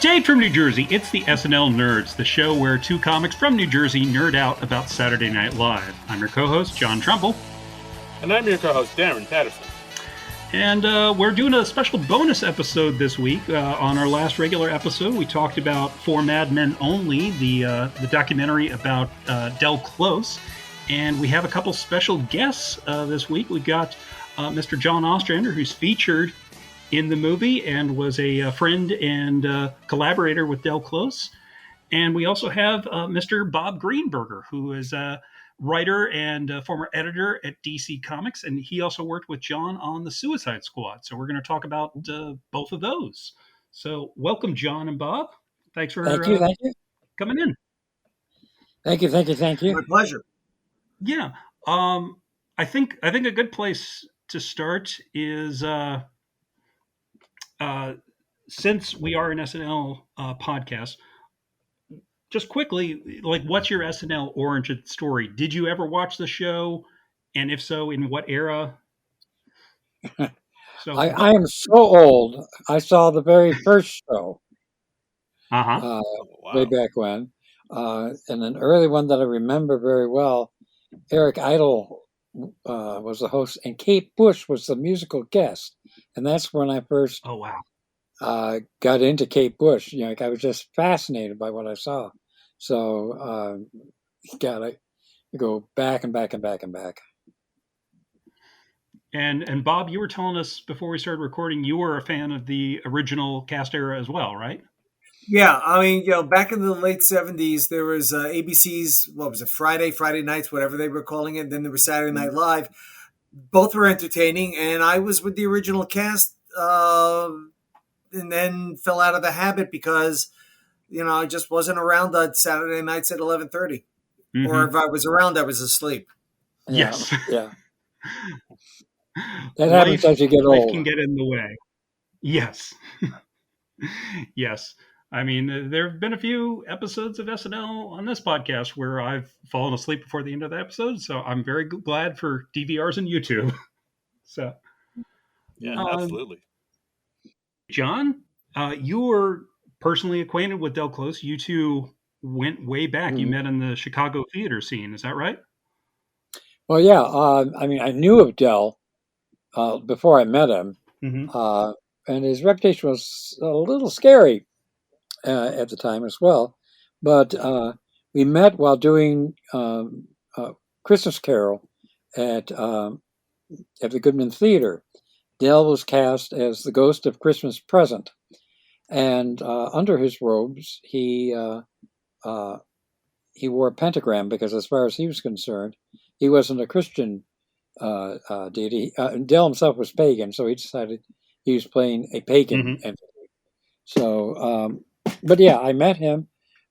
Dave from New Jersey. It's the SNL Nerds, the show where two comics from New Jersey nerd out about Saturday Night Live. I'm your co-host, John Trumbull. And I'm your co-host, Darren Patterson. And we're doing a special bonus episode this week. On our last regular episode, we talked about For Madmen Only, the documentary about Del Close. And we have a couple special guests this week. We got Mr. John Ostrander, who's featured in the movie and was a friend and collaborator with Del Close. And we also have Mr. Bob Greenberger, who is a writer and former editor at DC Comics. And he also worked with John on the Suicide Squad. So we're going to talk about both of those. So welcome, John and Bob. Thanks for thank you. coming in. Thank you. My pleasure. Yeah. I think a good place to start is... since we are an SNL podcast, just quickly, like, what's your SNL origin story? Did you ever watch the show? And if so, in what era? So I am so old. I saw the very first show way back when. And an early one that I remember very well, Eric Idle was the host, and Kate Bush was the musical guest. And that's when I first got into Kate Bush. You know, I was just fascinated by what I saw. So, gotta go back and back and back and back. And Bob, you were telling us before we started recording, you were a fan of the original cast era as well, right? Yeah, I mean, back in the late 70s, there was ABC's, what was it, Friday nights, whatever they were calling it. Then there was Saturday Night Live. Both were entertaining, and I was with the original cast, and then fell out of the habit because, I just wasn't around on Saturday nights at 11:30, or if I was around, I was asleep. Yes, yeah. That happens as you get old. Life can get in the way. Yes, yes. I mean, there have been a few episodes of SNL on this podcast where I've fallen asleep before the end of the episode, so I'm very glad for DVRs and YouTube. So, yeah, absolutely. John, you were personally acquainted with Del Close. You two went way back. Mm-hmm. You met in the Chicago theater scene. Is that right? Well, yeah. I mean, I knew of Del before I met him, and his reputation was a little scary at the time as well. But we met while doing Christmas Carol at the Goodman Theater. Del was cast as the ghost of Christmas Present, and under his robes, he wore a pentagram because, as far as he was concerned, he wasn't a Christian deity. Del himself was pagan, so he decided he was playing a pagan entity. So, but yeah, I met him,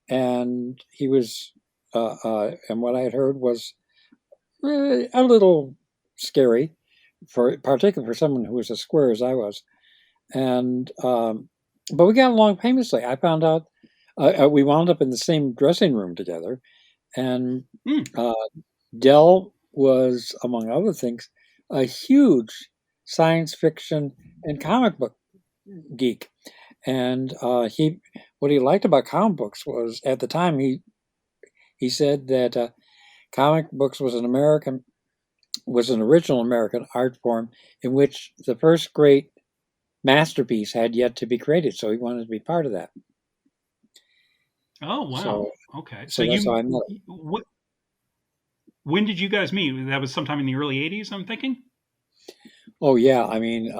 and he was, and what I had heard was really a little scary, particularly for someone who was as square as I was. And but we got along famously. I found out we wound up in the same dressing room together, and Del was, among other things, a huge science fiction and comic book geek. And what he liked about comic books was, at the time, he said that comic books was an original American art form in which the first great masterpiece had yet to be created. So he wanted to be part of that. Oh, wow. So, okay. So that's how I met him. When did you guys meet? That was sometime in the early 80s, I'm thinking? Oh, yeah. I mean,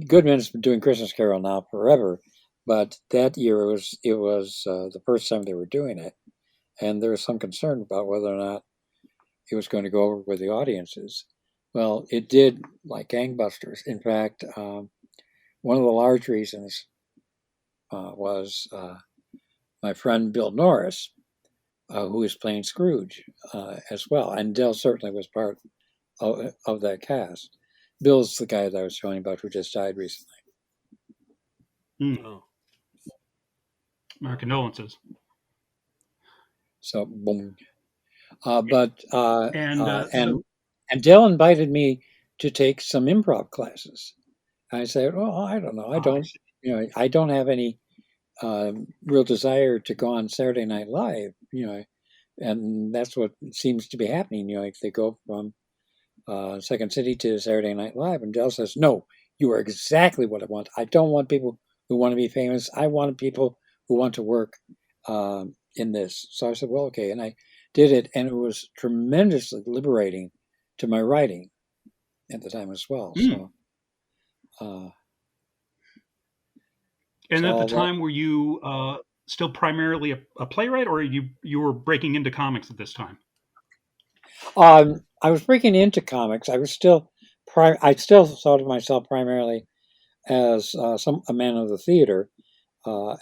Goodman's been doing Christmas Carol now forever, but that year it was the first time they were doing it, and there was some concern about whether or not it was going to go over with the audiences. Well, it did like gangbusters. In fact, one of the large reasons was my friend Bill Norris, who is playing Scrooge as well, and Del certainly was part of that cast. Bill's the guy that I was telling you about who just died recently. Oh. My condolences. So, boom. And Del invited me to take some improv classes. I said, "Well, I don't know. I don't have any real desire to go on Saturday Night Live, and that's what seems to be happening. Like they go from Second City to Saturday Night Live, and Dell says, "No, you are exactly what I want. I don't want people who want to be famous. I want people who want to work in this." So I said, "Well, okay," and I did it, and it was tremendously liberating to my writing at the time as well. So. And at the time, were you still primarily a playwright, or you were breaking into comics at this time? I was breaking into comics. I still thought of myself primarily as a man of the theater,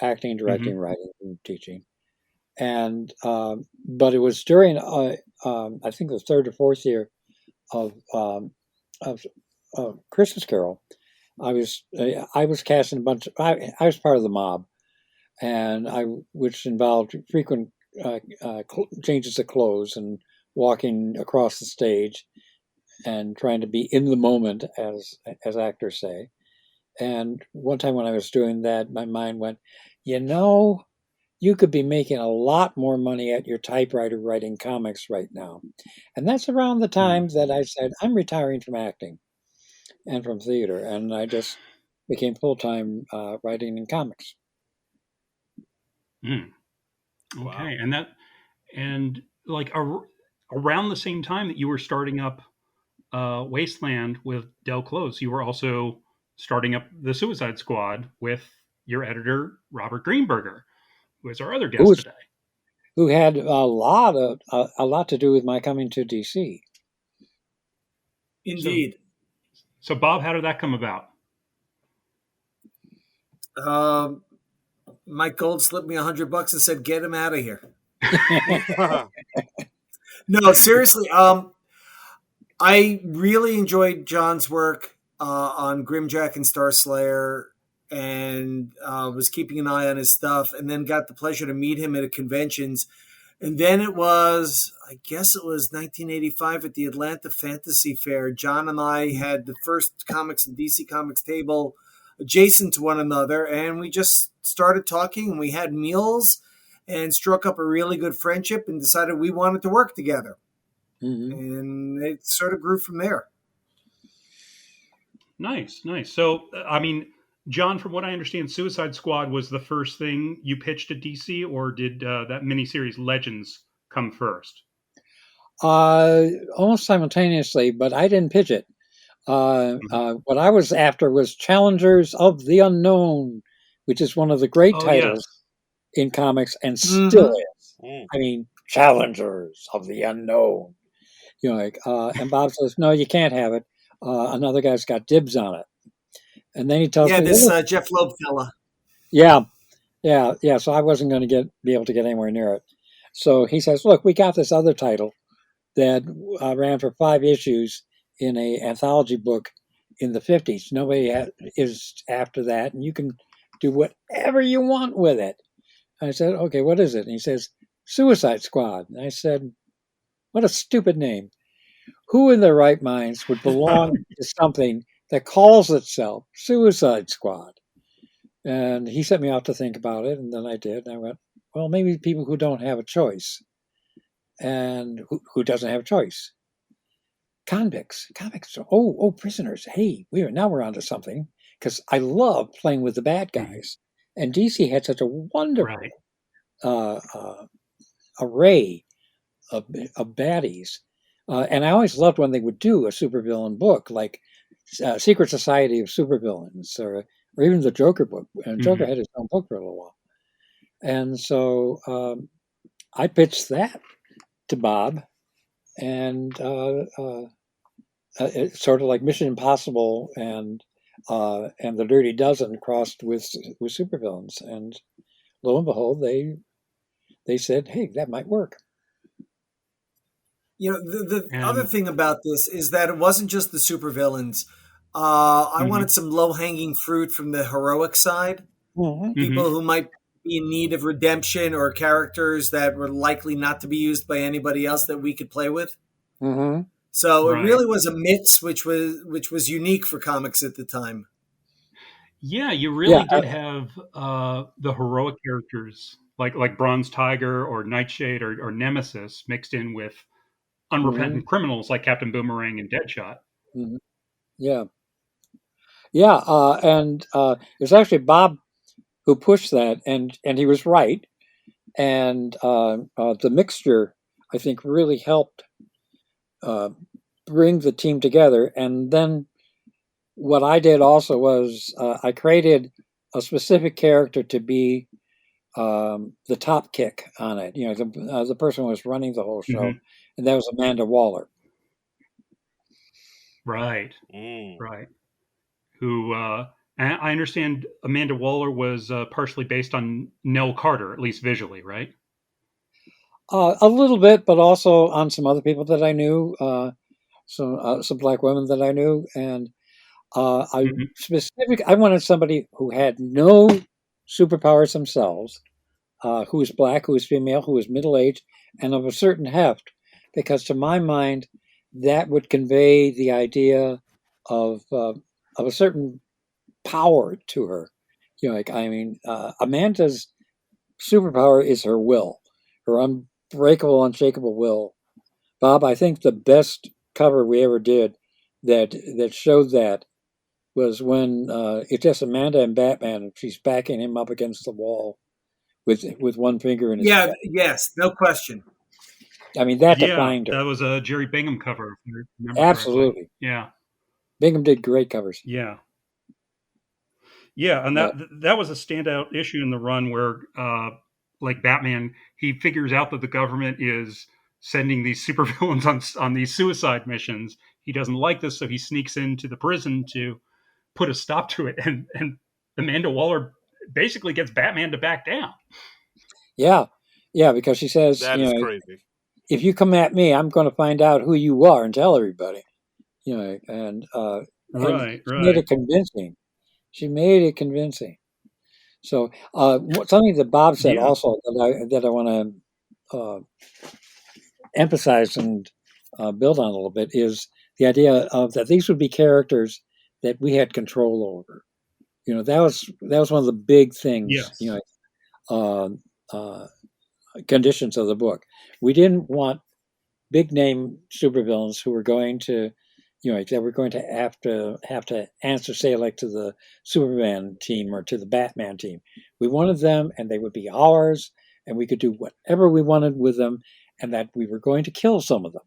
acting, directing, writing, and teaching. And but it was during I think the third or fourth year of Christmas Carol. I was casting a bunch. I was part of the mob, and which involved frequent changes of clothes and walking across the stage and trying to be in the moment, as actors say. And one time when I was doing that, my mind went, you could be making a lot more money at your typewriter writing comics right now. And that's around the time that I said, I'm retiring from acting and from theater. And I just became full-time writing in comics. Okay. Wow. And like around the same time that you were starting up Wasteland with Del Close, you were also starting up the Suicide Squad with your editor, Robert Greenberger, who is our other guest today. Who had a lot to do with my coming to DC. Indeed. So Bob, how did that come about? Mike Gold slipped me $100 and said, "Get him out of here." No, seriously. I really enjoyed John's work on Grimjack and Starslayer, and was keeping an eye on his stuff, and then got the pleasure to meet him at conventions. And then I guess it was 1985 at the Atlanta Fantasy Fair. John and I had the first Comics and DC Comics table adjacent to one another, and we just started talking, and we had meals and struck up a really good friendship and decided we wanted to work together. And it sort of grew from there. Nice. So, I mean, John, from what I understand, Suicide Squad was the first thing you pitched at DC, or did that miniseries Legends come first? Almost simultaneously, but I didn't pitch it. What I was after was Challengers of the Unknown, which is one of the great titles in comics, and still is. I mean, Challengers of the Unknown. And Bob says, "No, you can't have it. Another guy's got dibs on it." And then he tells me, this Jeff Loeb fella. Yeah. So I wasn't going to be able to get anywhere near it. So he says, "Look, we got this other title that ran for 5 issues in an anthology book in the 50s. Nobody is after that, and you can do whatever you want with it." I said, "Okay, what is it?" And he says, "Suicide Squad." And I said, "What a stupid name. Who in their right minds would belong to something that calls itself Suicide Squad?" And he set me out to think about it, and then I did. And I went, well, maybe people who don't have a choice. And who doesn't have a choice? Convicts. Prisoners. Hey, we're onto something, because I love playing with the bad guys. And DC had such a wonderful array of baddies. And I always loved when they would do a supervillain book, like Secret Society of Supervillains, or even the Joker book. And Joker had his own book for a little while. And so I pitched that to Bob, and it's sort of like Mission Impossible and the Dirty Dozen crossed with supervillains. And lo and behold, they said, "Hey, that might work." The other thing about this is that it wasn't just the supervillains. I wanted some low-hanging fruit from the heroic side. People who might be in need of redemption, or characters that were likely not to be used by anybody else that we could play with. So it really was a mix, which was unique for comics at the time. Yeah, you really did have the heroic characters like Bronze Tiger or Nightshade or Nemesis mixed in with unrepentant criminals like Captain Boomerang and Deadshot. Mm-hmm. Yeah. Yeah, and it was actually Bob who pushed that, and he was right. And the mixture, I think, really helped bring the team together. And then what I did also was I created a specific character to be the top kick on it. You know, the person who was running the whole show, and that was Amanda Waller. Right, right. Who I understand Amanda Waller was partially based on Nell Carter, at least visually, right? A little bit, but also on some other people that I knew, some black women that I knew, and I wanted somebody who had no superpowers themselves, who was black, who was female, who was middle aged, and of a certain heft, because to my mind, that would convey the idea of a certain power to her. You know, like I mean, Amanda's superpower is her will, her unbreakable, unshakable will. Bob, I think the best cover we ever did that showed that was when it's just Amanda and Batman, and she's backing him up against the wall with one finger in his chest. Yes, no question. I mean, that defined her. That was a Jerry Bingham cover, if I remember Absolutely. correctly. Yeah. Bingham did great covers. Yeah. Yeah, and that was a standout issue in the run where, like Batman, he figures out that the government is sending these supervillains on these suicide missions. He doesn't like this, so he sneaks into the prison to put a stop to it. And Amanda Waller basically gets Batman to back down. Yeah, because she says, that is crazy. If you come at me, I'm going to find out who you are and tell everybody. You know, and right. Made it convincing. She made it convincing. So something that Bob said also that I want to emphasize and build on a little bit is the idea of that these would be characters that we had control over. You know, that was one of the big things. Yes. You know, conditions of the book. We didn't want big name supervillains who were going to, you know, that were going to have to answer, say, like to the Superman team or to the Batman team. We wanted them, and they would be ours, and we could do whatever we wanted with them, and that we were going to kill some of them.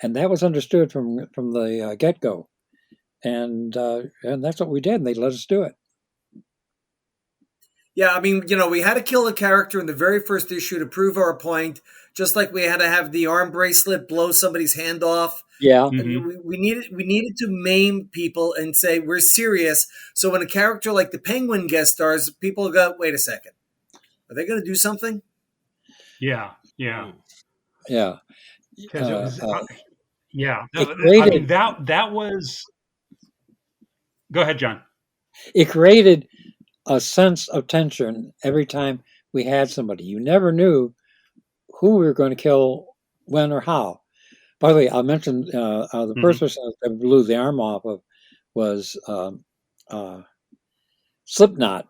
And that was understood from the get-go, and that's what we did. And they let us do it. Yeah, I mean, you know, we had to kill a character in the very first issue to prove our point, just like we had to have the arm bracelet blow somebody's hand off. Yeah. We needed to maim people and say we're serious. So when a character like the Penguin guest stars, people go, wait a second. Are they going to do something? Yeah. Because it was that was. Go ahead, John. It created a sense of tension every time we had somebody. You never knew who we were going to kill, when, or how. By the way, I'll mention the first person that blew the arm off of was Slipknot.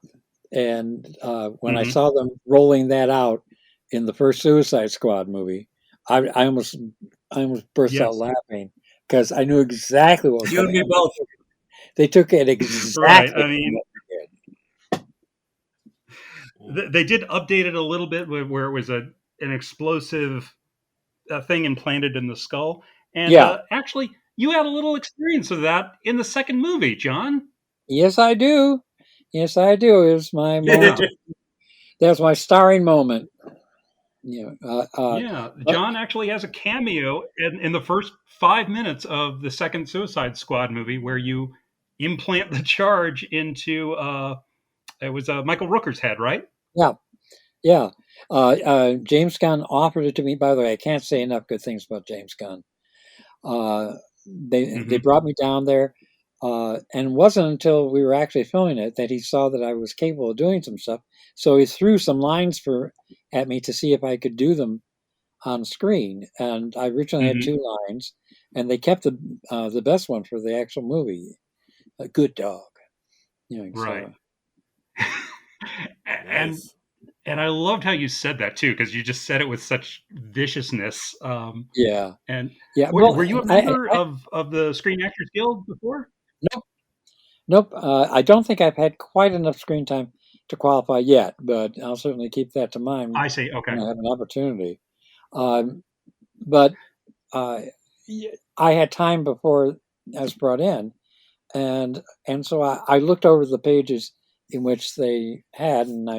And when I saw them rolling that out in the first Suicide Squad movie, I almost burst out laughing because I knew exactly what was going on. You and me both. They took it exactly. Right. I mean, they did update it a little bit where it was an explosive thing implanted in the skull. And actually, you had a little experience of that in the second movie, John. Yes, I do. It was my moment. That was my starring moment. John actually has a cameo in the first 5 minutes of the second Suicide Squad movie where you implant the charge into it was Michael Rooker's head, right? Yeah. James Gunn offered it to me. By the way, I can't say enough good things about James Gunn. They brought me down there, and it wasn't until we were actually filming it that he saw that I was capable of doing some stuff. So he threw some lines at me to see if I could do them on screen. And I originally had 2 lines, and they kept the best one for the actual movie, "A Good Dog." Right. So. Nice. And I loved how you said that too, because you just said it with such viciousness. Yeah. And Yeah. were you a member of the Screen Actors Guild before? Nope. Nope. I don't think I've had quite enough screen time to qualify yet, but I'll certainly keep that to mind I see. Okay. when I have an opportunity. But I had time before I was brought in, and so I looked over the pages in which they had, and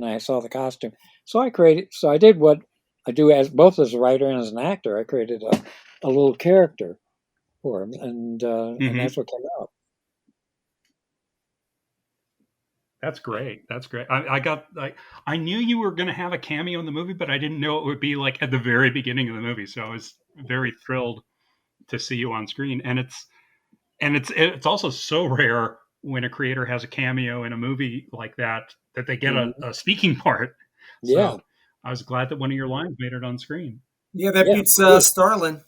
I saw the costume. So I did what I do as both as a writer and as an actor. I created a little character for him, and that's what came out. That's great. That's great. I knew you were going to have a cameo in the movie, but I didn't know it would be like at the very beginning of the movie. So I was very thrilled to see you on screen. And it's also so rare when a creator has a cameo in a movie like that they get a speaking part. So Yeah. I was glad that one of your lines made it on screen. Yeah, that beats Starlin.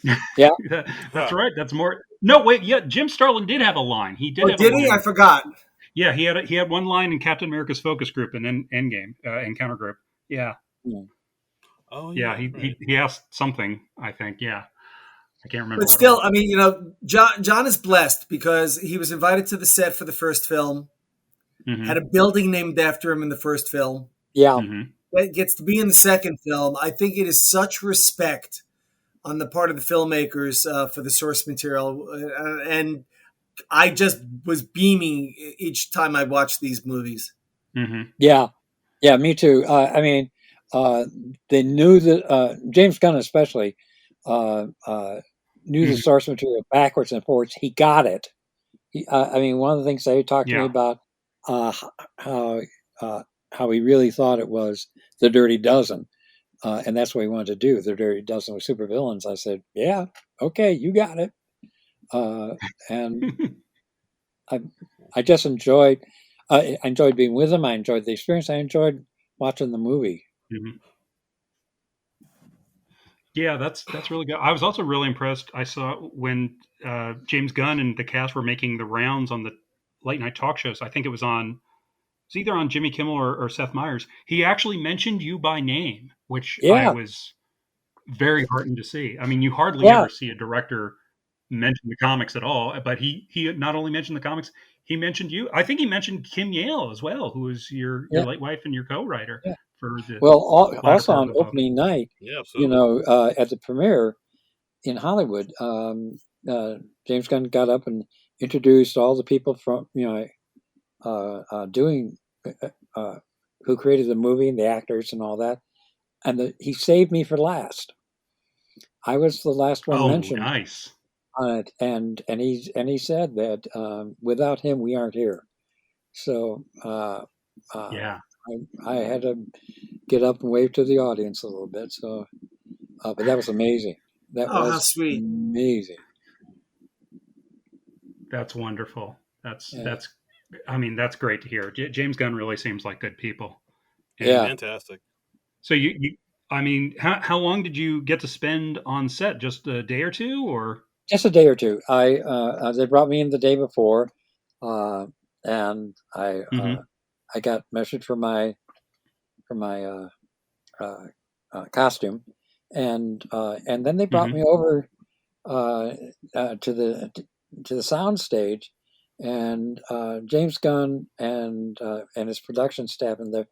Yeah. That's right. That's more. No, wait. Yeah, Jim Starlin did have a line. He did have a did line. he? I forgot. Yeah, he had one line in Captain America's focus group and then Endgame Encounter group. Yeah. Oh Yeah. right. He asked something. I think. Yeah. I can't remember. But still, I mean, John is blessed because he was invited to the set for the first film. Had a building named after him in the first film. Yeah. Gets to be in the second film. I think it is such respect on the part of the filmmakers for the source material, and I just was beaming each time I watched these movies. Yeah, me too. I mean, they knew that James Gunn especially knew the source material backwards and forwards. He got it. I mean, one of the things they talked to me about how he really thought it was the Dirty Dozen. And that's what he wanted to do, the Dirty Dozen with supervillains. I said, yeah, okay, you got it. And I just enjoyed being with him. I enjoyed the experience. I enjoyed watching the movie. Yeah, that's really good. I was also really impressed. I saw when James Gunn and the cast were making the rounds on the late night talk shows. I think it was either on Jimmy Kimmel or Seth Meyers. He actually mentioned you by name, which I was very heartened to see. I mean, you hardly ever see a director mention the comics at all, but he not only mentioned the comics, he mentioned you. I think he mentioned Kim Yale as well, who was your late wife and your co-writer for the. Well, also on opening night, at the premiere in Hollywood, James Gunn got up and introduced all the people from doing who created the movie and the actors and all that, and he saved me for last. I was the last one mentioned. Nice. And he said that without him we aren't here. So I had to get up and wave to the audience a little bit. So, but that was amazing. That was how sweet. Amazing. That's wonderful. That's great to hear. James Gunn really seems like good people. Fantastic. So you I mean, how long did you get to spend on set? Just a day or two, or just a day or two? They brought me in the day before, and I got measured for my costume, and then they brought me over to the sound stage, and James Gunn and his production staff, and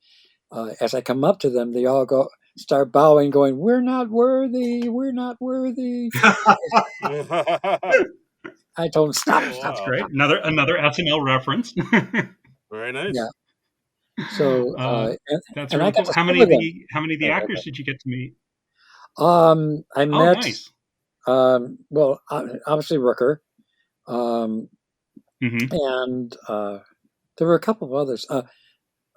as I come up to them, they all start bowing, going, "We're not worthy. We're not worthy." I told them, "Stop! Oh, stop!" That's great. Another SNL reference. Very nice. Yeah. So that's and really I got cool. to How many of the actors did you get to meet? I met. Nice. Well, obviously Rooker, and there were a couple of others.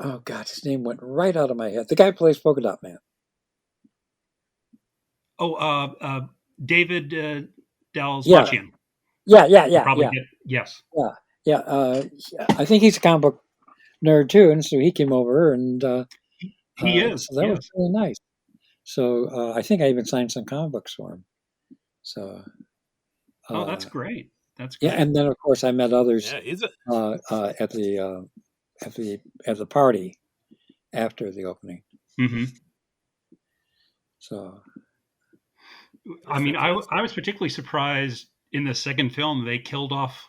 Oh God, his name went right out of my head. The guy who plays Polka Dot Man. Oh, David Dalzlachian. Yeah. Yes. Yeah. I think he's a comic book nerd too, and so he came over, and he is. So that was really nice. So I think I even signed some comic books for him. So. That's great. That's great. Yeah, and then of course I met others Yeah, he's a at the party after the opening. Mm-hmm. So, I mean, I was particularly surprised in the second film they killed off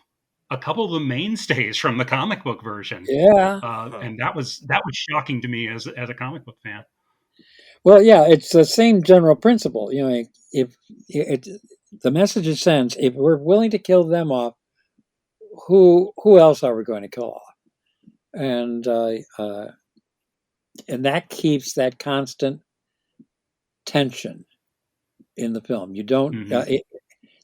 a couple of the mainstays from the comic book version. yeah. And that was shocking to me as a comic book fan. Well, yeah, it's the same general principle. You know, if the message it sends, if we're willing to kill them off, who else are we going to kill off? And that keeps that constant tension in the film. You don't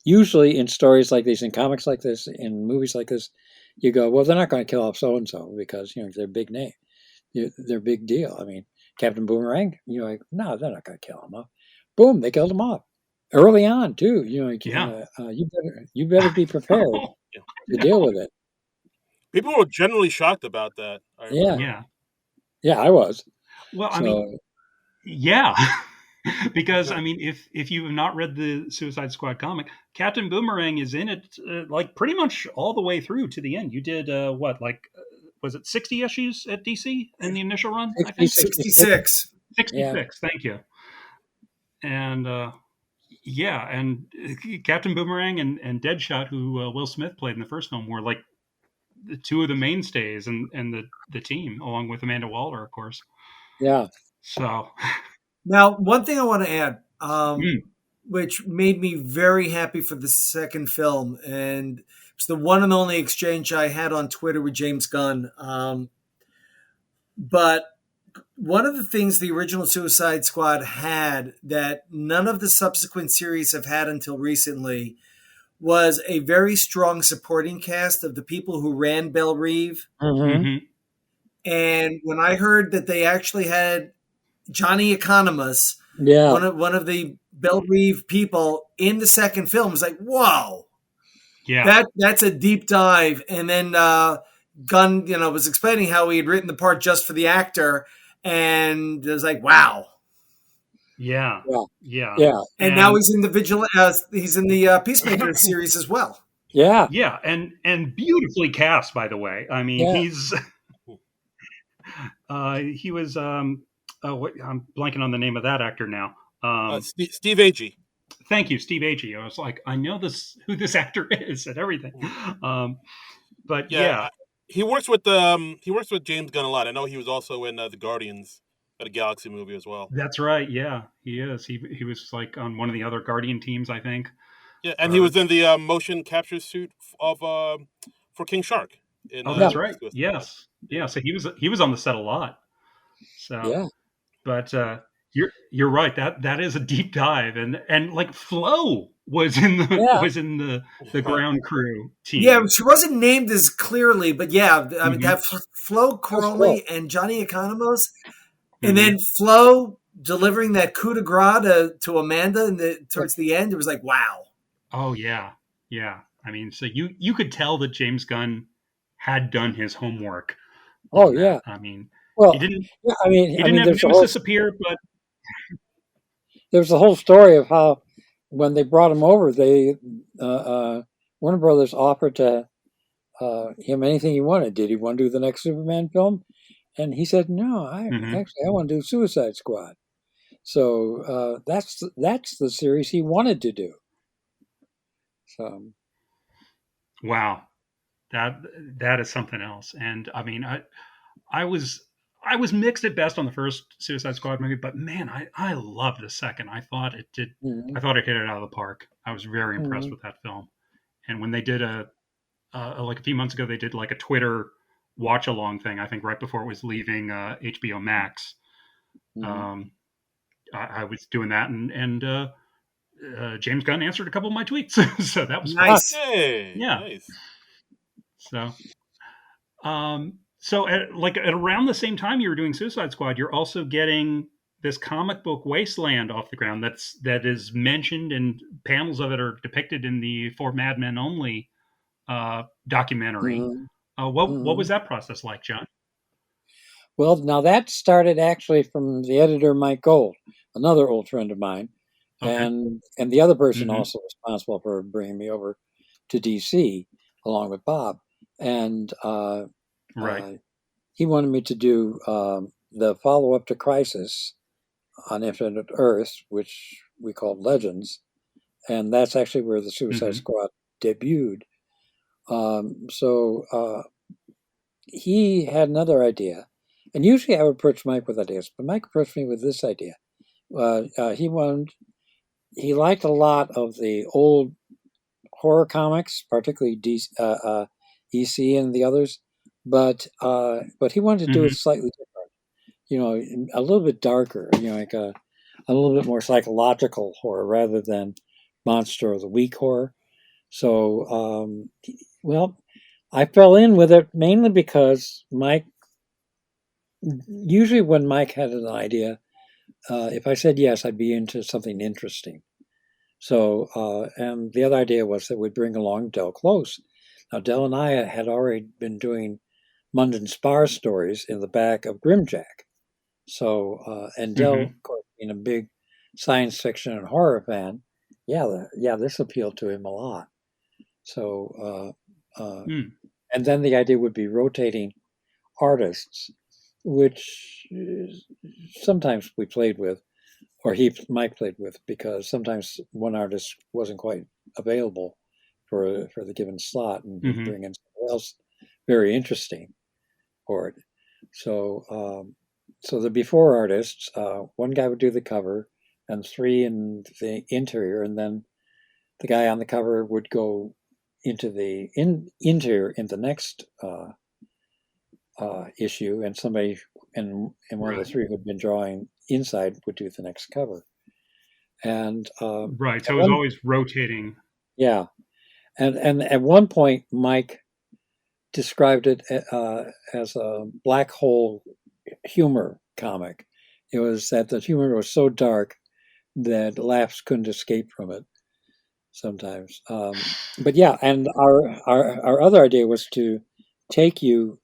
usually in stories like these, in comics like this, in movies like this, you go, well, they're not going to kill off so and so because they're a big name, they're a big deal. I mean, Captain Boomerang, like, no, they're not going to kill him off. Boom, they killed him off early on too. You better be prepared to deal with it. People were generally shocked about that. Yeah, I was. Well, I mean, yeah, because I mean, if you have not read the Suicide Squad comic, Captain Boomerang is in it like pretty much all the way through to the end. You did was it 60 issues at DC in the initial run? 60, I think 66. 66. Yeah. Thank you. And and Captain Boomerang and Deadshot, who Will Smith played in the first film, were like the two of the mainstays and the team, along with Amanda Waller, of course. Yeah. So now, one thing I want to add, which made me very happy for the second film, and it's the one and only exchange I had on Twitter with James Gunn. But one of the things the original Suicide Squad had that none of the subsequent series have had until recently was a very strong supporting cast of the people who ran Belle Reve. Mm-hmm. And when I heard that they actually had Johnny Economos, one of the Belle Reve people in the second film, was like, whoa. Yeah. That's a deep dive. And then Gunn, was explaining how he had written the part just for the actor, and it was like, wow. Yeah. And now he's in the he's in the Peacemaker series as well. Yeah. Yeah, and beautifully cast, by the way. I mean, he's he was I'm blanking on the name of that actor now. Steve Agee. Thank you, Steve Agee. I was like, I know who this actor is and everything. But he works with James Gunn a lot. I know he was also in the Guardians of the Galaxy movie as well. That's right. Yeah, he is. He was like on one of the other Guardian teams, I think. Yeah, and he was in the motion capture suit of for King Shark. That's right. Yes. Yeah. So he was on the set a lot. So but you're right. That is a deep dive, and like Flo was in the ground crew team. Yeah, she wasn't named as clearly, but I mean, that Flo Crowley and Johnny Economos, and then Flo delivering that coup de grace to Amanda towards the end. It was like, wow. Oh yeah. I mean, so you could tell that James Gunn had done his homework. Oh yeah. I mean, well, he didn't. I mean, have Nemesis appear, but there's a whole story of how when they brought him over, they Warner Brothers offered to him anything he wanted. Did he want to do the next Superman film? And he said, no, I want to do Suicide Squad. So that's the series he wanted to do. So, wow, that is something else. And I mean, I was mixed at best on the first Suicide Squad movie, but man, I loved the second. I thought it did. I thought it hit it out of the park. I was very impressed with that film. And when they did like a few months ago, they did like a Twitter watch along thing. I think right before it was leaving HBO Max. I was doing that, and James Gunn answered a couple of my tweets, so that was nice. Fun. Hey, yeah. Nice. So at around the same time you were doing Suicide Squad, you're also getting this comic book wasteland off the ground that is mentioned, and panels of it are depicted in the For Madmen Only documentary. What was that process like, John? Well, now that started actually from the editor Mike Gold, another old friend of mine, and the other person also responsible for bringing me over to DC along with Bob, and Right. he wanted me to do the follow-up to Crisis on Infinite Earth, which we called Legends, and that's actually where the Suicide Squad debuted. So he had another idea, and usually I would approach Mike with ideas, but Mike approached me with this idea. He liked a lot of the old horror comics, particularly EC and the others, but he wanted to do it slightly different, a little bit darker, like a little bit more psychological horror rather than Monster of the Week horror. So, I fell in with it mainly because Mike, usually when Mike had an idea, if I said yes, I'd be into something interesting. So, and the other idea was that we'd bring along Del Close. Now, Del and I had already been doing Munden Spar stories in the back of Grimjack. So, and Del, of course, being a big science fiction and horror fan, this appealed to him a lot. So, and then the idea would be rotating artists, which sometimes we played with, or Mike played with, because sometimes one artist wasn't quite available for the given slot, and he'd bring in someone else very interesting for it. So, so the before artists, one guy would do the cover, and 3 in the interior, and then the guy on the cover would go into the interior in the next issue, and somebody and one of the 3 who'd been drawing inside would do the next cover. And right, so it was always rotating. Yeah, and at one point, Mike described it as a black hole humor comic. It was that the humor was so dark that laughs couldn't escape from it sometimes. But yeah, and our other idea was to take you.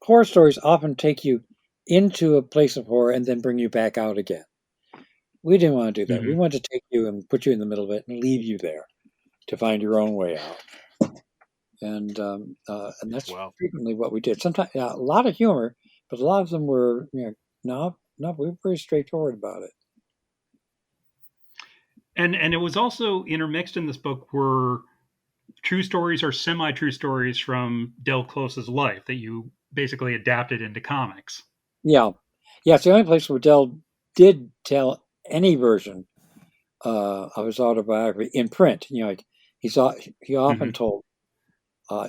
Horror stories often take you into a place of horror and then bring you back out again. We didn't want to do that. We wanted to take you and put you in the middle of it and leave you there to find your own way out. And that's frequently what we did. Sometimes a lot of humor, but a lot of them were, no, we were pretty straightforward about it. And it was also intermixed in this book were true stories or semi-true stories from Del Close's life that you basically adapted into comics. Yeah. It's the only place where Del did tell any version of his autobiography in print. He often told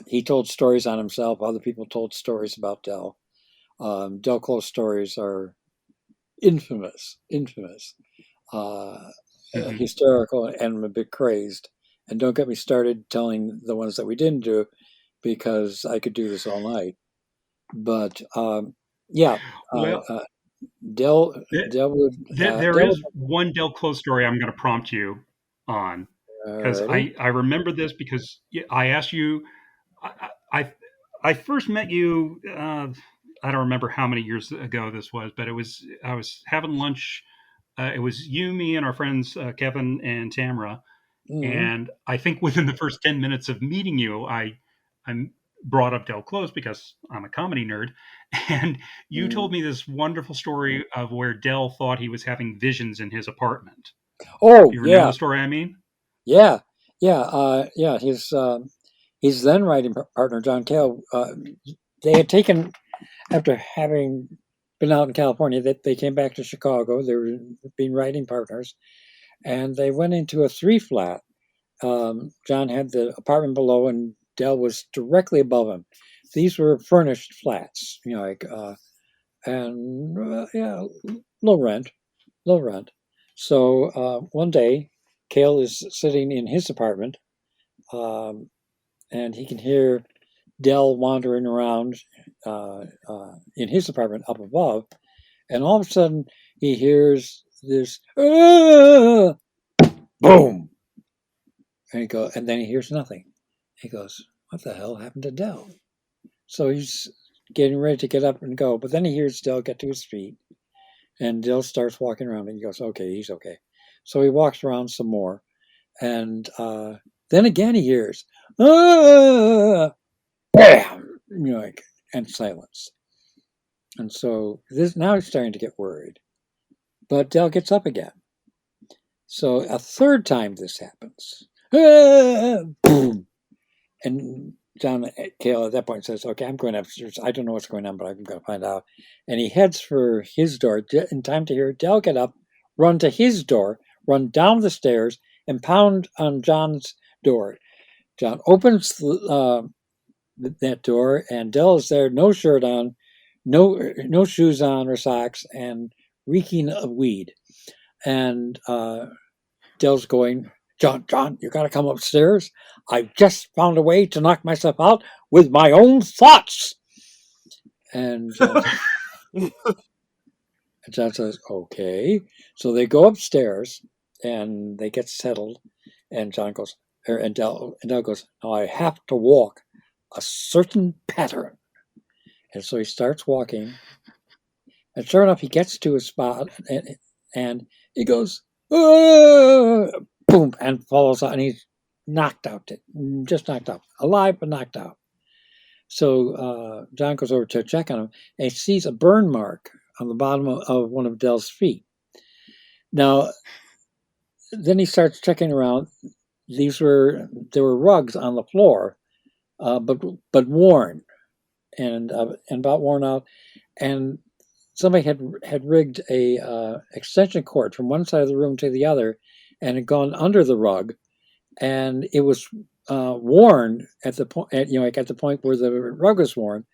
he told stories on himself. Other people told stories about Del. Del Close stories are infamous, hysterical, and a bit crazed. And don't get me started telling the ones that we didn't do, because I could do this all night. But Del would. There is one Del Close story I'm going to prompt you on, because I remember this because I asked you. I first met you. I don't remember how many years ago this was, but I was having lunch. It was you, me, and our friends Kevin and Tamara. And I think within the first 10 minutes of meeting you, I brought up Del Close because I'm a comedy nerd. And you told me this wonderful story of where Del thought he was having visions in his apartment. Oh, you remember the story I mean? Yeah. His then writing partner, John Cale, they had taken, after having been out in California, they came back to Chicago. They were being writing partners, and they went into a 3-flat. John had the apartment below, and Del was directly above him. These were furnished flats, low rent. So one day, Cale is sitting in his apartment, and he can hear Del wandering around in his apartment up above, and all of a sudden he hears this boom, and then he hears nothing. He goes, "What the hell happened to Del?" So he's getting ready to get up and go, but then he hears Del get to his feet, and Del starts walking around, and he goes, "Okay, he's okay." So he walks around some more, and Then again he hears, ah! Bam! And silence. And so now he's starting to get worried. But Dell gets up again. So a third time this happens. Ah! Boom! And John Cale at that point says, okay, I'm going upstairs. I don't know what's going on, but I'm going to find out. And he heads for his door in time to hear Dell get up, run to his door, run down the stairs, and pound on John's door. John opens that door, and Dell is there, no shirt on, no shoes on or socks, and reeking of weed. And Dell's going, John, you got to come upstairs. I've just found a way to knock myself out with my own thoughts. And John says, okay. So they go upstairs and they get settled. And John goes, and Dell goes, now I have to walk a certain pattern. And so he starts walking. And sure enough, he gets to a spot and he goes, boom, and falls out, and he's knocked out, alive but knocked out. So John goes over to check on him, and he sees a burn mark on the bottom of one of Dell's feet. Now, then he starts checking around. There were rugs on the floor, but worn and about worn out, and somebody had rigged a extension cord from one side of the room to the other, and had gone under the rug, and it was worn at the point, at the point where the rug was worn.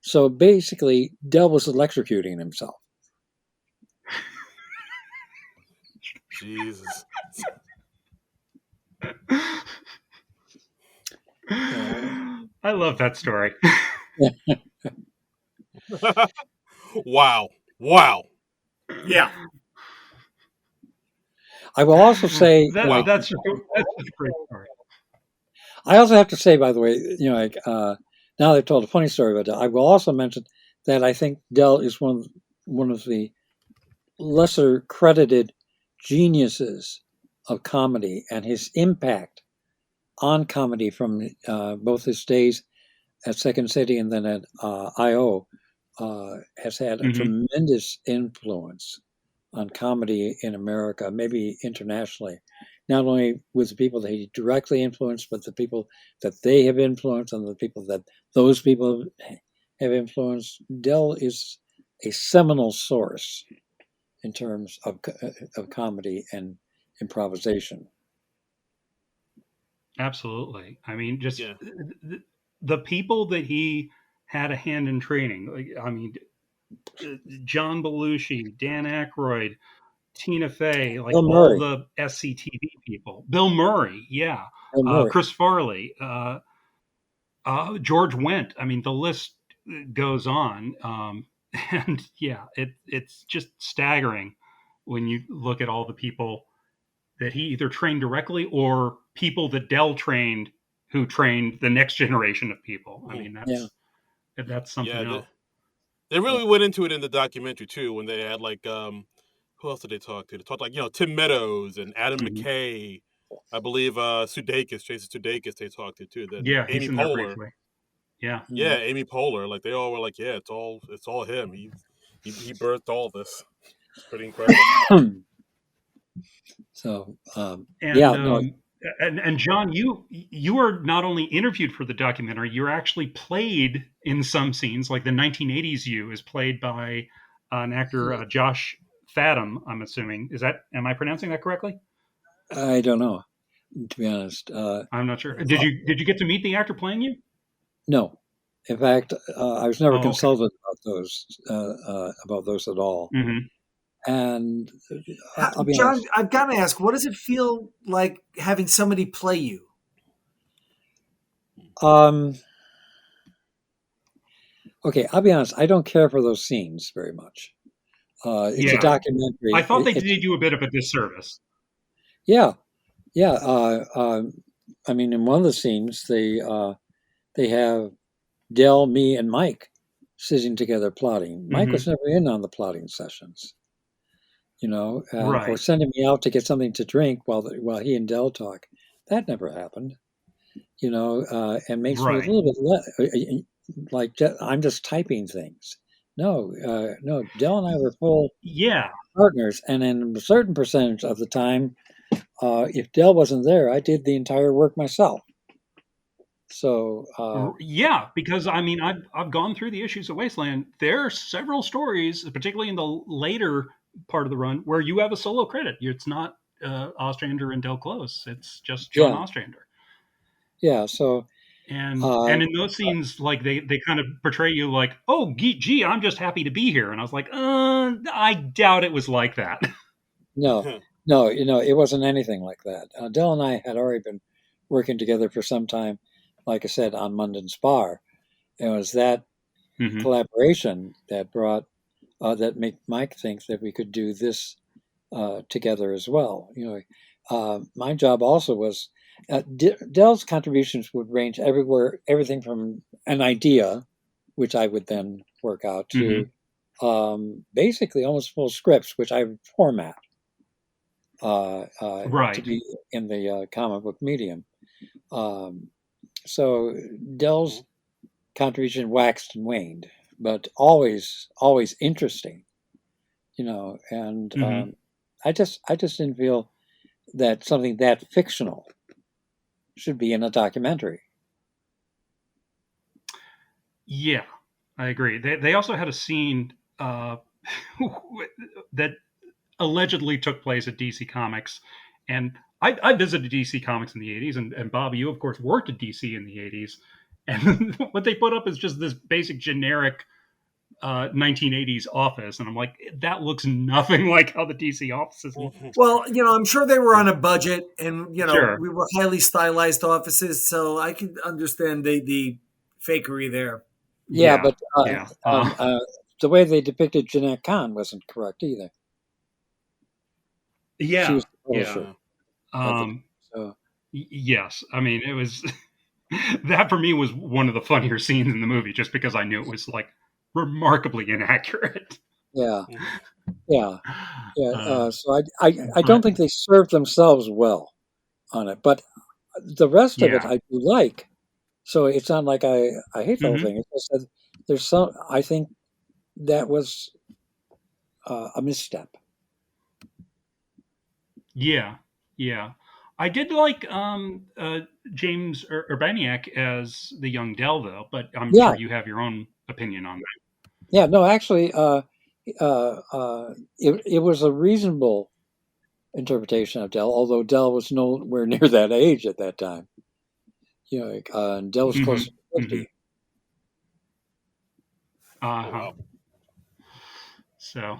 So basically, Dell was electrocuting himself. Jesus. I love that story. Wow. Yeah. I will also say that's a great story. I also have to say, by the way, now they've told a funny story about Dell. I will also mention that I think Dell is one of the lesser credited geniuses of comedy, and his impact on comedy from both his days at Second City and then at I.O. Has had a tremendous influence on comedy in America, maybe internationally, not only with the people that he directly influenced, but the people that they have influenced and the people that those people have influenced. Dell is a seminal source in terms of comedy and improvisation. Absolutely. I mean, just the people that he had a hand in training. John Belushi, Dan Aykroyd, Tina Fey, like all the SCTV people. Bill Murray, yeah. Chris Farley, George Wendt. I mean, the list goes on. And yeah, it's just staggering when you look at all the people that he either trained directly or people that Dell trained who trained the next generation of people. I mean, that's something else. They really went into it in the documentary too, when they had who else did they talk to? They talked Tim Meadows and Adam McKay. I believe Jason Sudeikis they talked to too. Amy Poehler. Yeah, Amy Poehler. They all were it's all him. He birthed all this. It's pretty incredible. So and John, you were not only interviewed for the documentary, you're actually played in some scenes. Like the 1980s you is played by an actor, Josh Fathom, I'm assuming. Am I pronouncing that correctly? I don't know, to be honest. I'm not sure. Did you get to meet the actor playing you? No. In fact, I was never consulted about those at all. Mm-hmm. And John, I've got to ask, what does it feel like having somebody play you? Okay, I'll be honest. I don't care for those scenes very much. It's a documentary. I thought they did you a bit of a disservice. Yeah. I mean, in one of the scenes, they have Dell, me, and Mike sitting together plotting. Mike was never in on the plotting sessions, or sending me out to get something to drink while he and Dell talk. that never happened. And makes me a Right. little bit like I'm just typing things. No, Dell and I were full Yeah. partners, and in a certain percentage of the time, if Dell wasn't there, I did the entire work myself. So Yeah, because I mean, I've gone through the issues of Wasteland. There are several stories, particularly in the later part of the run, where you have a solo credit. It's not Ostrander and Del Close. It's just John yeah, Ostrander. yeah. So And in those scenes, like they kind of portray you like, oh, gee, I'm just happy to be here. And I was like, I doubt it was like that. no, it wasn't anything like that. Dell and I had already been working together for some time, like I said, on Munden's Bar. It was that Mm-hmm. collaboration that brought that made Mike think that we could do this together as well. My job also was Dell's contributions would range everything from an idea, which I would then work out, to basically almost full scripts, which I would format Right. to be in the comic book medium. So Dell's contribution waxed and waned, but always interesting. And I just didn't feel that something that fictional should be in a documentary. Yeah, I agree. They also had a scene that allegedly took place at DC Comics, and I visited DC Comics in the '80s, and Bob, you of course worked at DC in the '80s, and what they put up is just this basic generic 1980s office, and I'm like, that looks nothing like how the DC offices look. Well, I'm sure they were on a budget, and Sure. we were highly stylized offices, so I can understand the fakery there. Yeah, but the way they depicted Jeanette Kahn wasn't correct either. Yeah, she was the publisher. So. Yes, I mean it was that for me was one of the funnier scenes in the movie, just because I knew it was like remarkably inaccurate. Yeah. So I don't think they served themselves well on it, but the rest of it I do like. So it's not like I hate the whole thing. It's just that there's some. I think that was a misstep. Yeah. I did like James Urbaniak as the young Dell, though, but I'm sure you have your own opinion on that. Yeah, no, actually, it was a reasonable interpretation of Dell, although Dell was nowhere near that age at that time. And Dell was close to 50. Wow. So,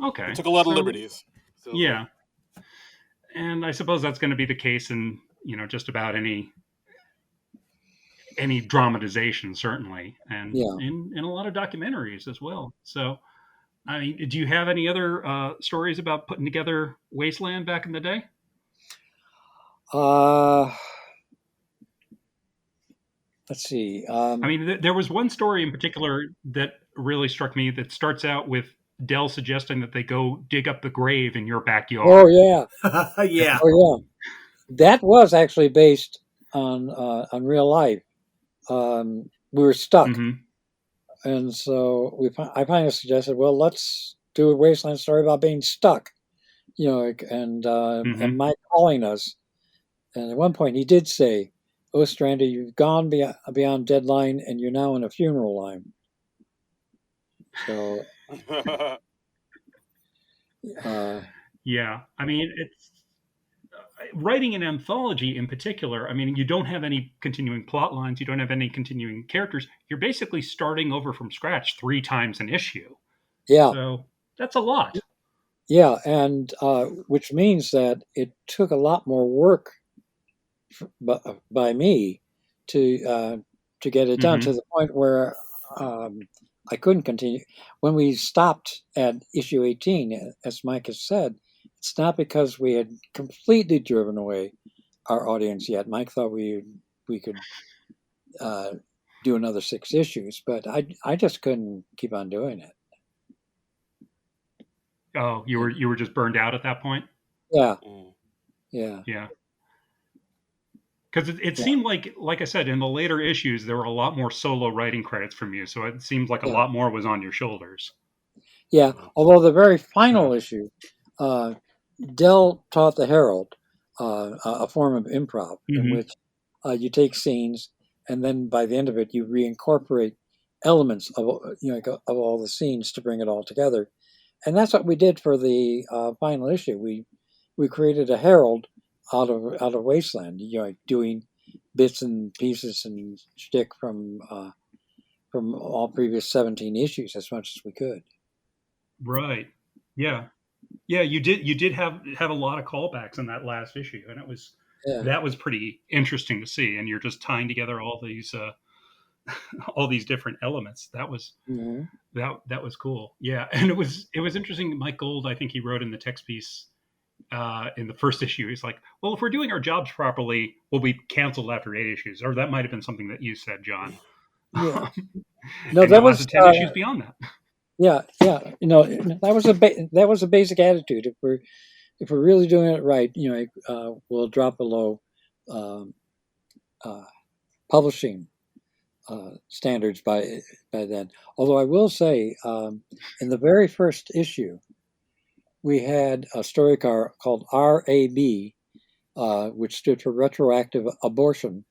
okay. It took a lot of liberties. So. Yeah. And I suppose that's going to be the case in, just about any dramatization, certainly, and in a lot of documentaries as well. So, I mean, do you have any other stories about putting together Wasteland back in the day? Let's see. I mean, there was one story in particular that really struck me that starts out with Dell suggesting that they go dig up the grave in your backyard. Oh, yeah. Yeah. Oh, yeah. That was actually based on real life. We were stuck. And so I finally suggested, well, let's do a Wasteland story about being stuck, and Mike calling us. And at one point he did say, Ostrander, you've gone beyond deadline and you're now in a funeral line. So, yeah, I mean, it's writing an anthology in particular. I mean, you don't have any continuing plot lines. You don't have any continuing characters. You're basically starting over from scratch 3 times an issue. Yeah. So that's a lot. Yeah. And which means that it took a lot more work by me to get it done to the point where I couldn't continue. When we stopped at issue 18, as Mike has said, it's not because we had completely driven away our audience yet. Mike thought we could do another 6 issues, but I just couldn't keep on doing it. Oh, you were just burned out at that point? Yeah. Yeah. Because it seemed like I said, in the later issues, there were a lot more solo writing credits from you. So it seemed like a lot more was on your shoulders. Yeah, although the very final issue, Dell taught the Herald a form of improv in which you take scenes, and then by the end of it, you reincorporate elements of all the scenes to bring it all together. And that's what we did for the final issue. We created a Herald out of Wasteland, doing bits and pieces and shtick from all previous 17 issues as much as we could. Right. Yeah. Yeah, you did have a lot of callbacks in that last issue, and that was pretty interesting to see. And you're just tying together all these different elements. That was that was cool. Yeah, and it was interesting. Mike Gold, I think he wrote in the text piece in the first issue. He's like, "Well, if we're doing our jobs properly, we'll be canceled after 8 issues." Or that might have been something that you said, John. Yeah. No, that was 10 issues beyond that. Yeah. That was a basic attitude. If we're really doing it right, we'll drop below publishing standards by then. Although I will say, in the very first issue, we had a story called RAB, which stood for retroactive abortion,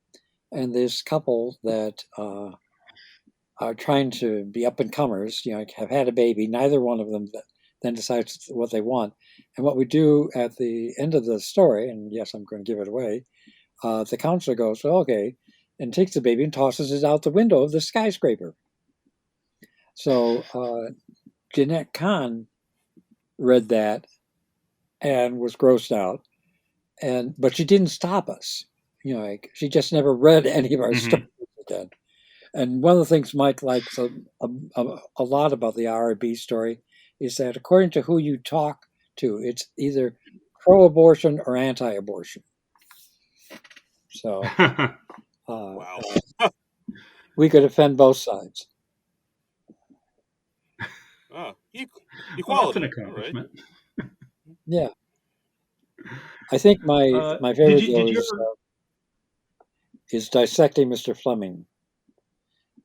and this couple that are trying to be up and comers, have had a baby. Neither one of them then decides what they want. And what we do at the end of the story, and yes, I'm going to give it away, the counselor goes, well, okay, and takes the baby and tosses it out the window of the skyscraper. So Jeanette Kahn read that and was grossed out, but she didn't stop us. She just never read any of our stories again. And one of the things Mike likes a lot about the RB story is that according to who you talk to, it's either pro-abortion or anti-abortion. So wow. We could offend both sides. Equality. Well, that's an accomplishment. Right. Yeah. I think my favorite is Dissecting Mr. Fleming,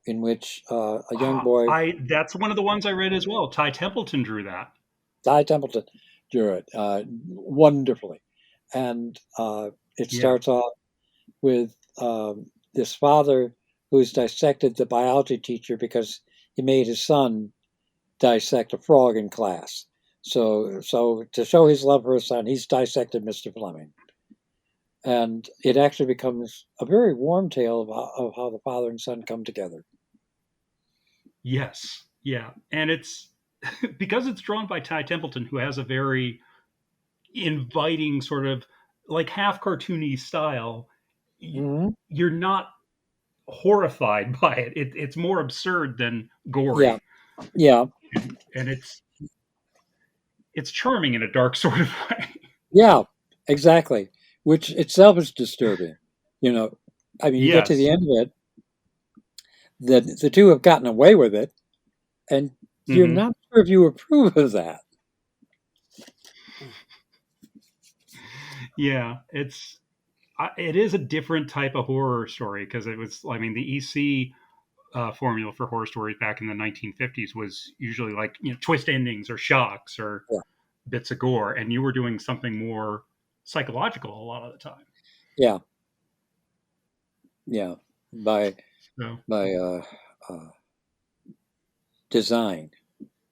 in which a young boy... That's one of the ones I read as well. Ty Templeton drew that. Ty Templeton drew it wonderfully. And it starts off with this father who's dissected the biology teacher because he made his son dissect a frog in class. So to show his love for his son, he's dissected Mr. Fleming. And it actually becomes a very warm tale of how the father and son come together. Yes. Yeah. And it's because it's drawn by Ty Templeton, who has a very inviting sort of like half cartoony style. You're not horrified by it. It's more absurd than gory. Yeah. And it's charming in a dark sort of way. Yeah, exactly. Which itself is disturbing. You get to the end of it, that the two have gotten away with it, and you're not sure if you approve of that. Yeah, it is a different type of horror story because it was, the EC formula for horror stories back in the 1950s was usually like, twist endings or shocks or bits of gore, and you were doing something more psychological a lot of the time. Yeah. By design,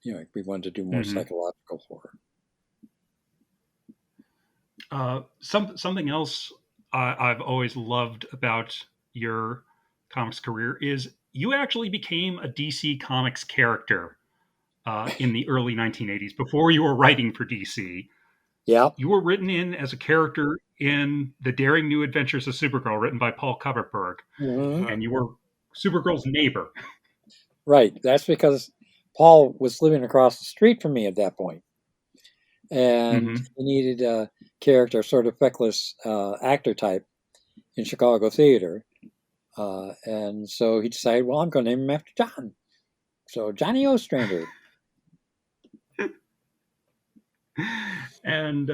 we wanted to do more psychological horror. Something else I've always loved about your comics career is you actually became a DC Comics character in the early 1980s before you were writing for DC. Yeah. You were written in as a character in The Daring New Adventures of Supergirl, written by Paul Coverberg, and you were Supergirl's neighbor. Right. That's because Paul was living across the street from me at that point. And he needed a character, sort of feckless actor type in Chicago theater. And so he decided, well, I'm going to name him after John. So Johnny Ostrander. And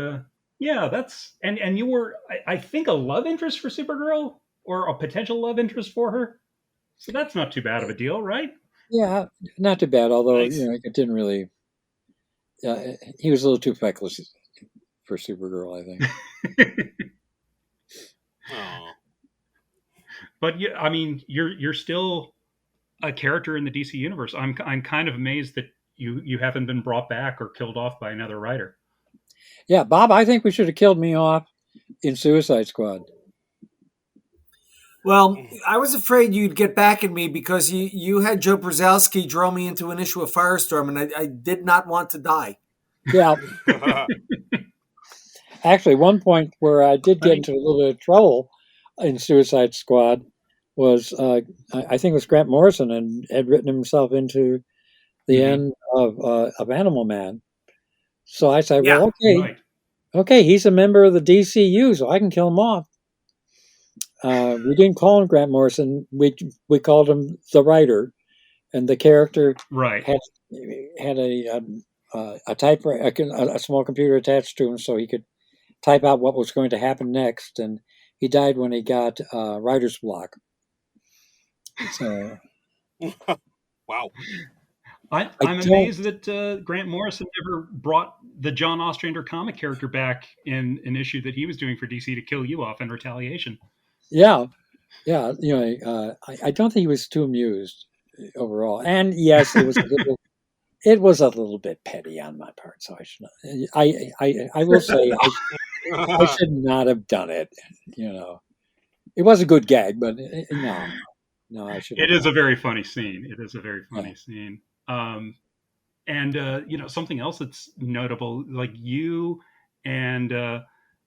Yeah, that's and you were, I think, a love interest for Supergirl or a potential love interest for her. So that's not too bad of a deal, right? Yeah, not too bad. Although Nice. it didn't really. He was a little too feckless for Supergirl, I think. Oh. But yeah, I mean, you're still a character in the DC universe. I'm kind of amazed that you haven't been brought back or killed off by another writer. Yeah, Bob, I think we should have killed me off in Suicide Squad. Well, I was afraid you'd get back at me because you had Joe Brzezowski draw me into an issue of Firestorm, and I did not want to die. Yeah, actually, one point where I did I get mean, into a little bit of trouble in Suicide Squad was I think it was Grant Morrison and had written himself into the end of Animal Man. So I said, Yeah. well, right. okay, he's a member of the DCU, so I can kill him off. We didn't call him Grant Morrison. We called him the writer, and the character Right. had a typewriter, a small computer attached to him, so he could type out what was going to happen next. And he died when he got writer's block. So Wow. I'm amazed that Grant Morrison never brought the John Ostrander comic character back in an issue that he was doing for DC to kill you off in retaliation. Yeah. I don't think he was too amused overall. And yes, it was a little bit petty on my part. So I should not, I will say I should not have done it. It was a good gag, but no, I should. It is a very funny scene. It is a very funny scene. And something else that's notable, like you and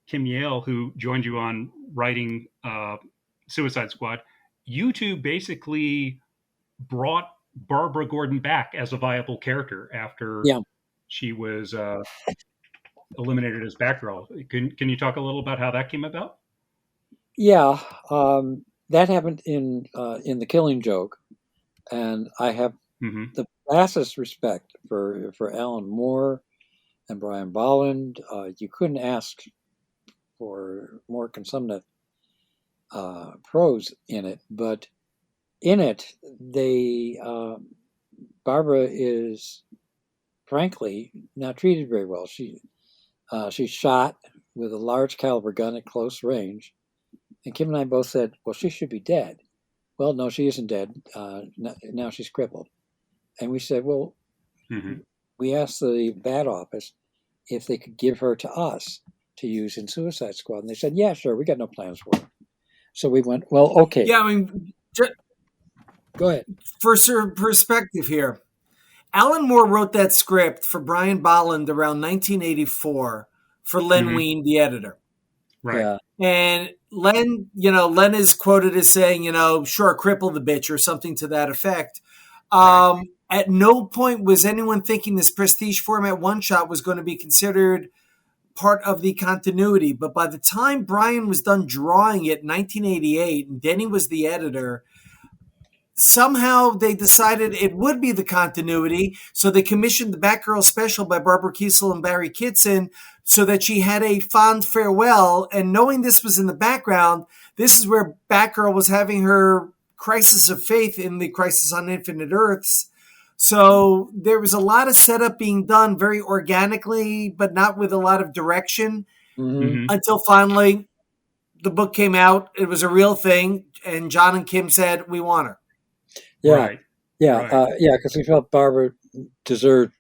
Kim Yale, who joined you on writing Suicide Squad, you two basically brought Barbara Gordon back as a viable character after she was eliminated as Batgirl. Can you talk a little about how that came about? Yeah, that happened in The Killing Joke, and I have the vastest respect for Alan Moore and Brian Bolland. You couldn't ask for more consummate prose in it, but in it, Barbara is frankly not treated very well. She's shot with a large caliber gun at close range, and Kim and I both said, "Well, she should be dead." Well, no, she isn't dead. Now she's crippled, and we said, "Well," we asked the Bat Office if they could give her to us to use in Suicide Squad, and they said, "Yeah, sure. We got no plans for her." So we went, "Well, okay." Yeah, I mean, go ahead. For perspective here, Alan Moore wrote that script for Brian Bolland around 1984 for Len Wein, the editor. Right. Yeah. And Len is quoted as saying, sure, cripple the bitch or something to that effect. At no point was anyone thinking this prestige format one shot was going to be considered part of the continuity. But by the time Brian was done drawing it in 1988 and Denny was the editor, somehow they decided it would be the continuity. So they commissioned the Batgirl special by Barbara Kiesel and Barry Kitson so that she had a fond farewell. And knowing this was in the background, this is where Batgirl was having her crisis of faith in the Crisis on Infinite Earths. So there was a lot of setup being done very organically, but not with a lot of direction until finally the book came out. It was a real thing. And John and Kim said, we want her. Yeah, because we felt Barbara deserved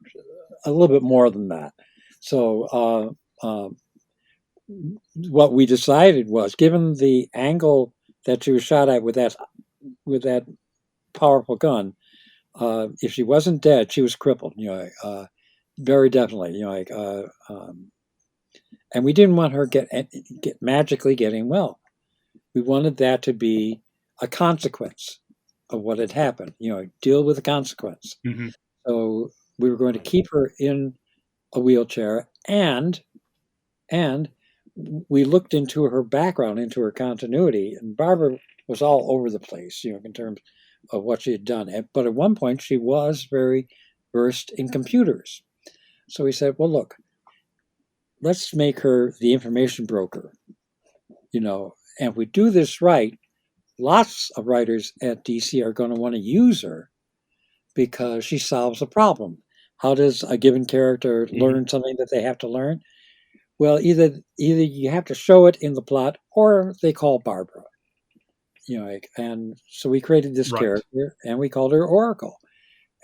a little bit more than that. So what we decided was, given the angle that she was shot at with that powerful gun, if she wasn't dead, she was crippled. Very definitely. And we didn't want her get magically getting well. We wanted that to be a consequence of what had happened, deal with the consequence. So we were going to keep her in a wheelchair, and we looked into her background, into her continuity, and Barbara was all over the place, in terms of what she had done. But at one point, she was very versed in computers. So we said, well, look, let's make her the information broker. And if we do this right, lots of writers at DC are going to want to use her because she solves a problem. How does a given character learn something that they have to learn? Well, either you have to show it in the plot, or they call Barbara. And so we created this character, and we called her Oracle,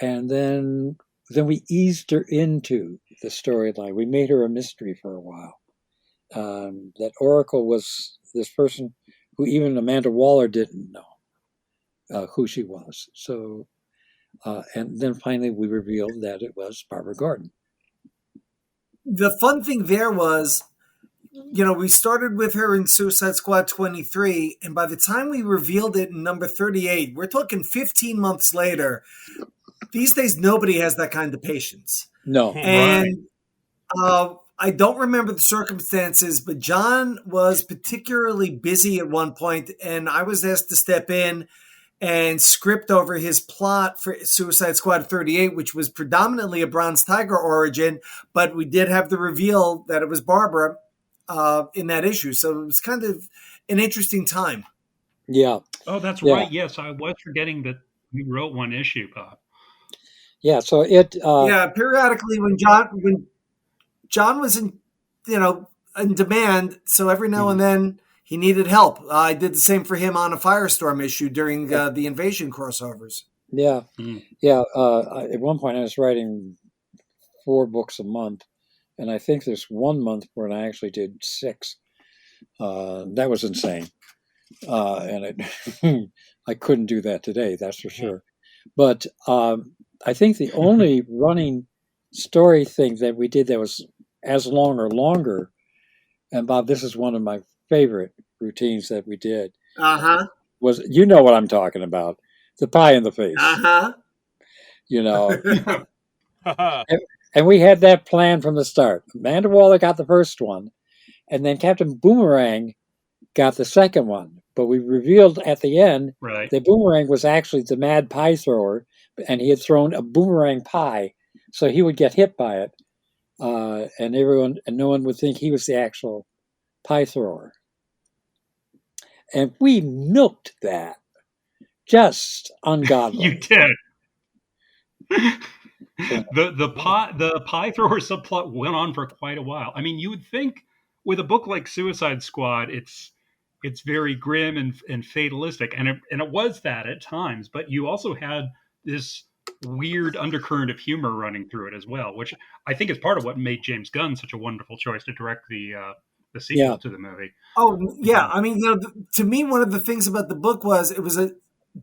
and then we eased her into the storyline. We made her a mystery for a while. That Oracle was this person who even Amanda Waller didn't know who she was. So, and then finally we revealed that it was Barbara Gordon. The fun thing there was, we started with her in Suicide Squad 23, and by the time we revealed it in number 38, we're talking 15 months later. These days, nobody has that kind of patience. No. And I don't remember the circumstances, but John was particularly busy at one point, and I was asked to step in and script over his plot for Suicide Squad 38, which was predominantly a Bronze Tiger origin, but we did have the reveal that it was Barbara in that issue. So it was kind of an interesting time. Yeah. Oh, that's right. Yes, I was forgetting that you wrote one issue, Bob. Yeah, so it... periodically when John was in demand, so every now and then he needed help. I did the same for him on a Firestorm issue during the Invasion crossovers. Yeah. Yeah. At one point I was writing 4 books a month, and I think there's one month when I actually did 6. That was insane. And I couldn't do that today, that's for sure. But I think the only running story thing that we did that was as long or longer, and Bob, this is one of my favorite routines that we did, was, what I'm talking about, the pie in the face. And we had that plan from the start. Amanda Waller got the first one, and then Captain Boomerang got the second one. But we revealed at the end that Boomerang was actually the mad pie thrower, and he had thrown a boomerang pie, so he would get hit by it, and no one would think he was the actual pie thrower. And we milked that just ungodly. You did. The pie thrower subplot went on for quite a while. I mean, you would think with a book like Suicide Squad, it's very grim and fatalistic, and it was that at times. But you also had this weird undercurrent of humor running through it as well, which I think is part of what made James Gunn such a wonderful choice to direct the sequel to the movie. Oh yeah, I mean, to me, one of the things about the book was it was a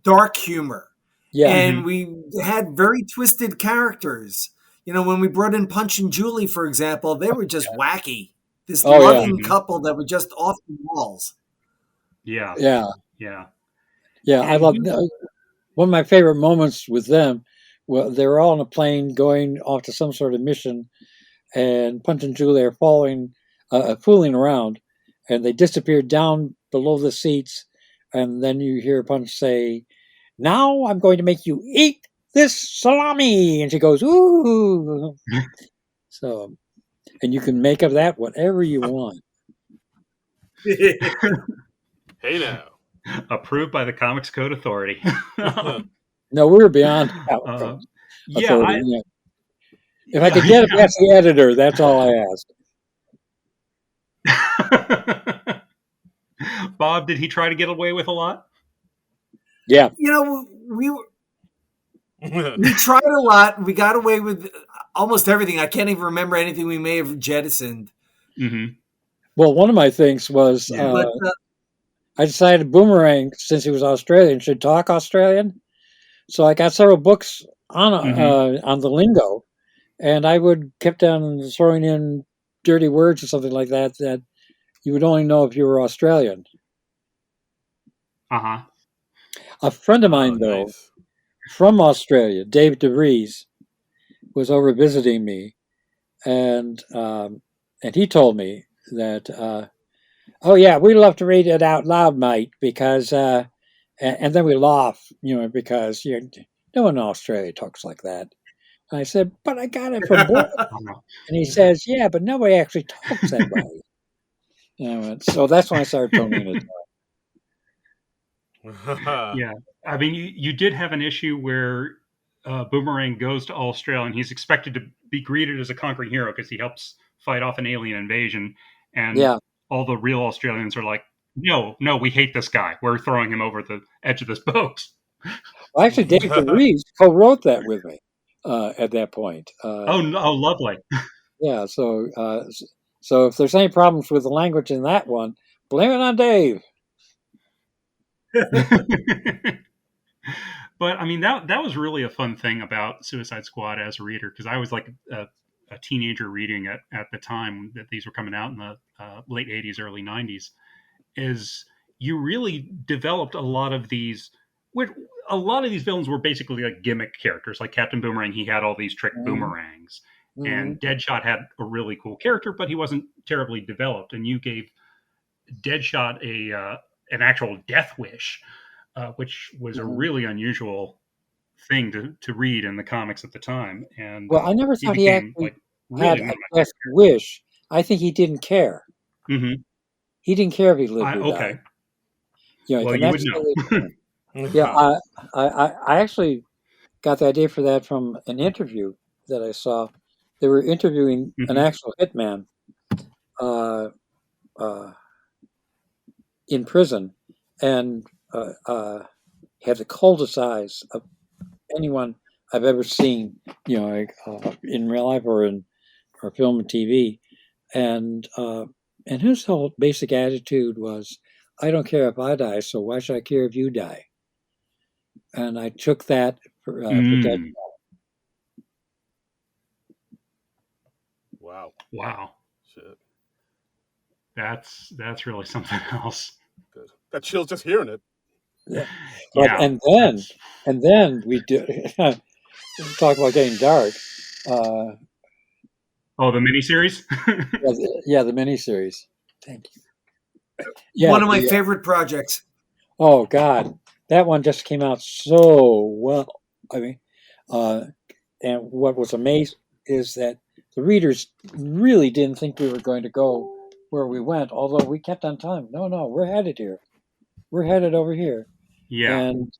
dark humor. Yeah. And we had very twisted characters. When we brought in Punch and Julie, for example, they were just wacky. This loving couple that were just off the walls. Yeah. Yeah. I love one of my favorite moments with them. Well, they were all on a plane going off to some sort of mission, and Punch and Julie are fooling around, and they disappear down below the seats, and then you hear Punch say, "Now I'm going to make you eat this salami," and she goes, "Ooh." So, and you can make of that whatever you want. Hey now. Approved by the Comics Code Authority. No, we were beyond authority. If I could get it past the editor, that's all I asked. Bob, did he try to get away with a lot? Yeah. We tried a lot. We got away with almost everything. I can't even remember anything we may have jettisoned. Mm-hmm. Well, one of my things was I decided Boomerang, since he was Australian, should talk Australian. So I got several books on the lingo, and I kept on throwing in dirty words or something like that you would only know if you were Australian. A friend of mine, from Australia, Dave DeVries, was over visiting me, and he told me that, "Oh yeah, we love to read it out loud, mate, because," and then we laugh, because no one in Australia talks like that. I said, but I got it from Boyd. And he says, yeah, but nobody actually talks that way. I went, so that's when I started toning it down. Yeah. I mean, you did have an issue where Boomerang goes to Australia and he's expected to be greeted as a conquering hero because he helps fight off an alien invasion. And all the real Australians are like, no, we hate this guy. We're throwing him over the edge of this boat. Well, actually, Dave DeVries co-wrote that with me at that point. Lovely. Yeah, so if there's any problems with the language in that one, blame it on Dave. But I mean, that was really a fun thing about Suicide Squad as a reader, because I was like a teenager reading at the time that these were coming out in the late 80s, early 90s, is you really developed a lot of these villains were basically like gimmick characters. Like Captain Boomerang, he had all these trick boomerangs. And Deadshot had a really cool character, but he wasn't terribly developed. And you gave Deadshot an actual death wish, which was a really unusual thing to read in the comics at the time. And well, I never thought he actually had a death wish. I think he didn't care. Mm-hmm. He didn't care if he lived or died. Well, you would know. Yeah, I actually got the idea for that from an interview that I saw. They were interviewing an actual hitman in prison, and had the coldest eyes of anyone I've ever seen, in real life or film and TV, and his whole basic attitude was, I don't care if I die, so why should I care if you die? And I took that for Deadshot. Wow. Shit. That's really something else. Good. That chills just hearing it. Yeah. And then we do talk about getting dark. The miniseries? The miniseries. Thank you. Yeah, one of my favorite projects. Oh God, that one just came out so well. I mean, and what was amazing is that the readers really didn't think we were going to go where we went, although we kept on telling them, no, we're headed here. We're headed over here. Yeah. And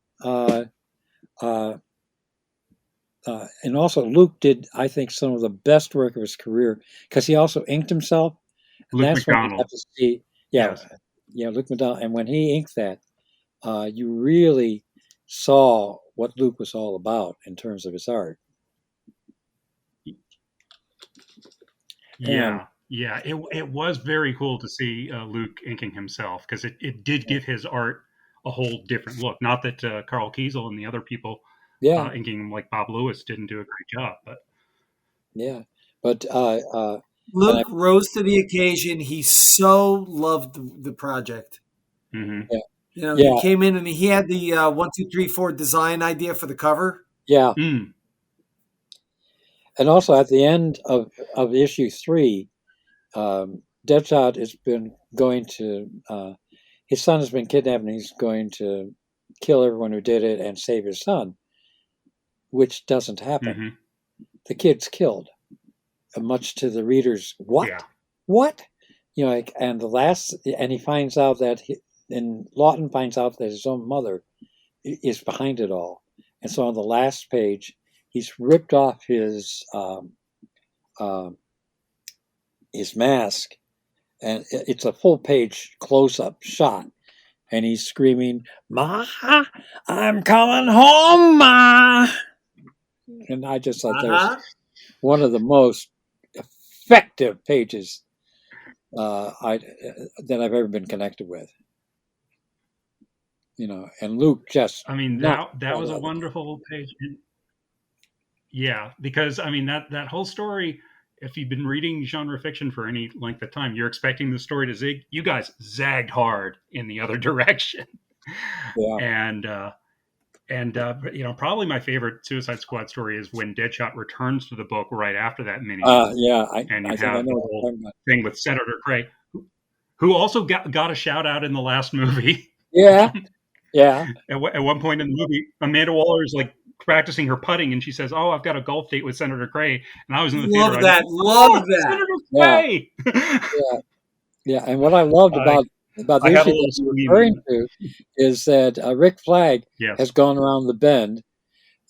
also Luke did, I think, some of the best work of his career, because he also inked himself. Luke McDonald. When you have to see, Luke McDonald. And when he inked that, you really saw what Luke was all about in terms of his art. It was very cool to see Luke inking himself, because it did give his art a whole different look. Not that Carl Kiesel and the other people inking like Bob Lewis didn't do a great job, but Luke rose to the occasion. He so loved the project. Mm-hmm. He came in and he had the 1, 2, 3, 4 design idea for the cover. Yeah. And also at the end of issue 3, Deadshot has been going to, his son has been kidnapped, and he's going to kill everyone who did it and save his son, which doesn't happen. Mm-hmm. The kid's killed, much to the reader's what? Yeah. What? And he finds out that, and Lawton finds out that his own mother is behind it all. And so on the last page, he's ripped off his mask, and it's a full page close-up shot, and he's screaming, "Ma, I'm coming home, Ma!" And I just thought that was one of the most effective pages that I've ever been connected with. And Luke just... I mean, that was a wonderful page. Yeah, because, I mean, that whole story, if you've been reading genre fiction for any length of time, you're expecting the story to zig. You guys zagged hard in the other direction. Yeah. And probably my favorite Suicide Squad story is when Deadshot returns to the book right after that mini. And you have the whole thing with Senator Cray, who also got a shout out in the last movie. Yeah. At one point in the movie, Amanda Waller is like practicing her putting, and she says, "Oh, I've got a golf date with Senator Cray," and I was in the Love theater. that. Love that. Senator Yeah. Cray. Yeah. And what I loved about the I had a issue little that you're scream referring in to is that Rick Flag Yes. has gone around the bend,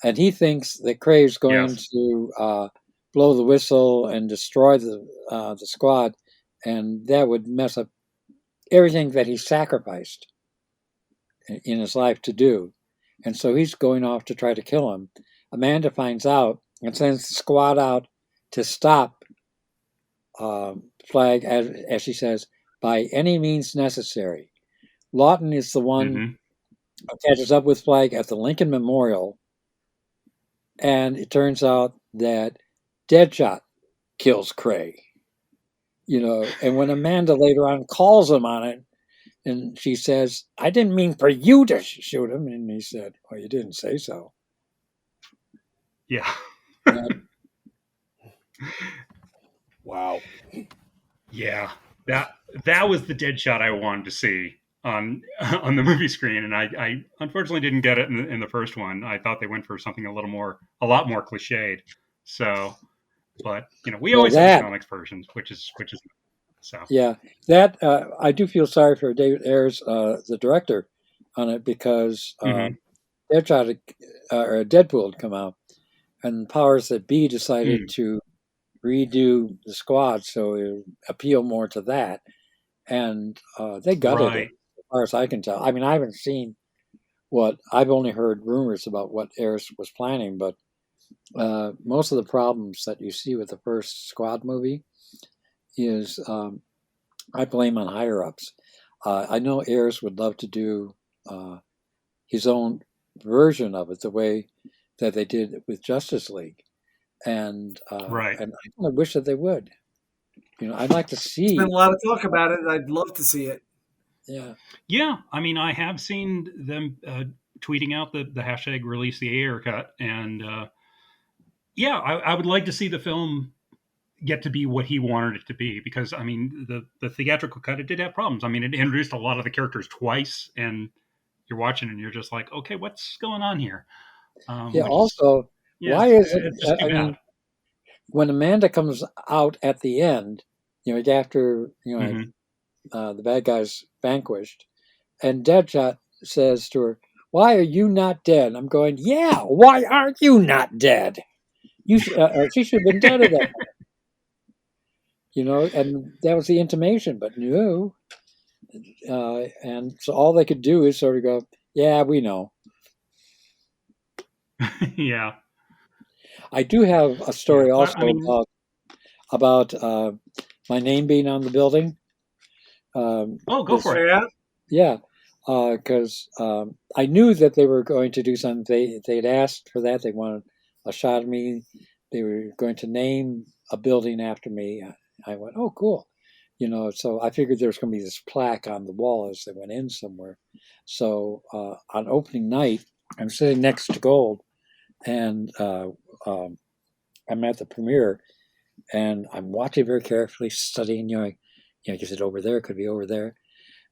and he thinks that Cray's going to blow the whistle and destroy the squad, and that would mess up everything that he sacrificed in his life to do. And so he's going off to try to kill him. Amanda finds out and sends the squad out to stop Flag, as she says, by any means necessary. Lawton is the one who catches up with Flag at the Lincoln Memorial, and it turns out that Deadshot kills Cray. And when Amanda later on calls him on it, and she says, "I didn't mean for you to shoot him," and he said, "Well, you didn't say so." Yeah. Wow. Yeah, that was the Deadshot I wanted to see on the movie screen, and I unfortunately didn't get it in the first one. I thought they went for something a lot more cliched. So, but we always have the comics versions, which is so. Yeah, that I do feel sorry for David Ayers, the director, on it, because Deadshot or Deadpool had come out, and Powers that Be decided to redo the squad so it would appeal more to that, and they gutted it, as far as I can tell. I mean, I haven't seen I've only heard rumors about what Ayers was planning, but most of the problems that you see with the first squad movie is I blame on higher ups. I know Ayers would love to do his own version of it, the way that they did with Justice League, and I kind of wish that they would. I'd like to see. There's been a lot of talk about it. I'd love to see it. Yeah. I mean, I have seen them tweeting out the hashtag release the Ayer cut, and I would like to see the film get to be what he wanted it to be, because I mean the theatrical cut, it did have problems. I mean, it introduced a lot of the characters twice, and you're watching and you're just like, okay, what's going on here? Also, why is it? I mean, when Amanda comes out at the end, after the bad guys vanquished, and Deadshot says to her, "Why are you not dead?" I'm going, "Yeah, why aren't you not dead? You she should have been dead at that point." And that was the intimation, but no. And so all they could do is sort of go, "Yeah, we know." Yeah. I do have a story also about my name being on the building. Go for it. Yeah, because I knew that they were going to do something. They'd asked for that. They wanted a shot of me. They were going to name a building after me. I went, "Oh, cool." So I figured there was going to be this plaque on the wall as they went in somewhere. So on opening night, I'm sitting next to Gold, and I'm at the premiere, and I'm watching very carefully, studying, is it over there? Could be over there.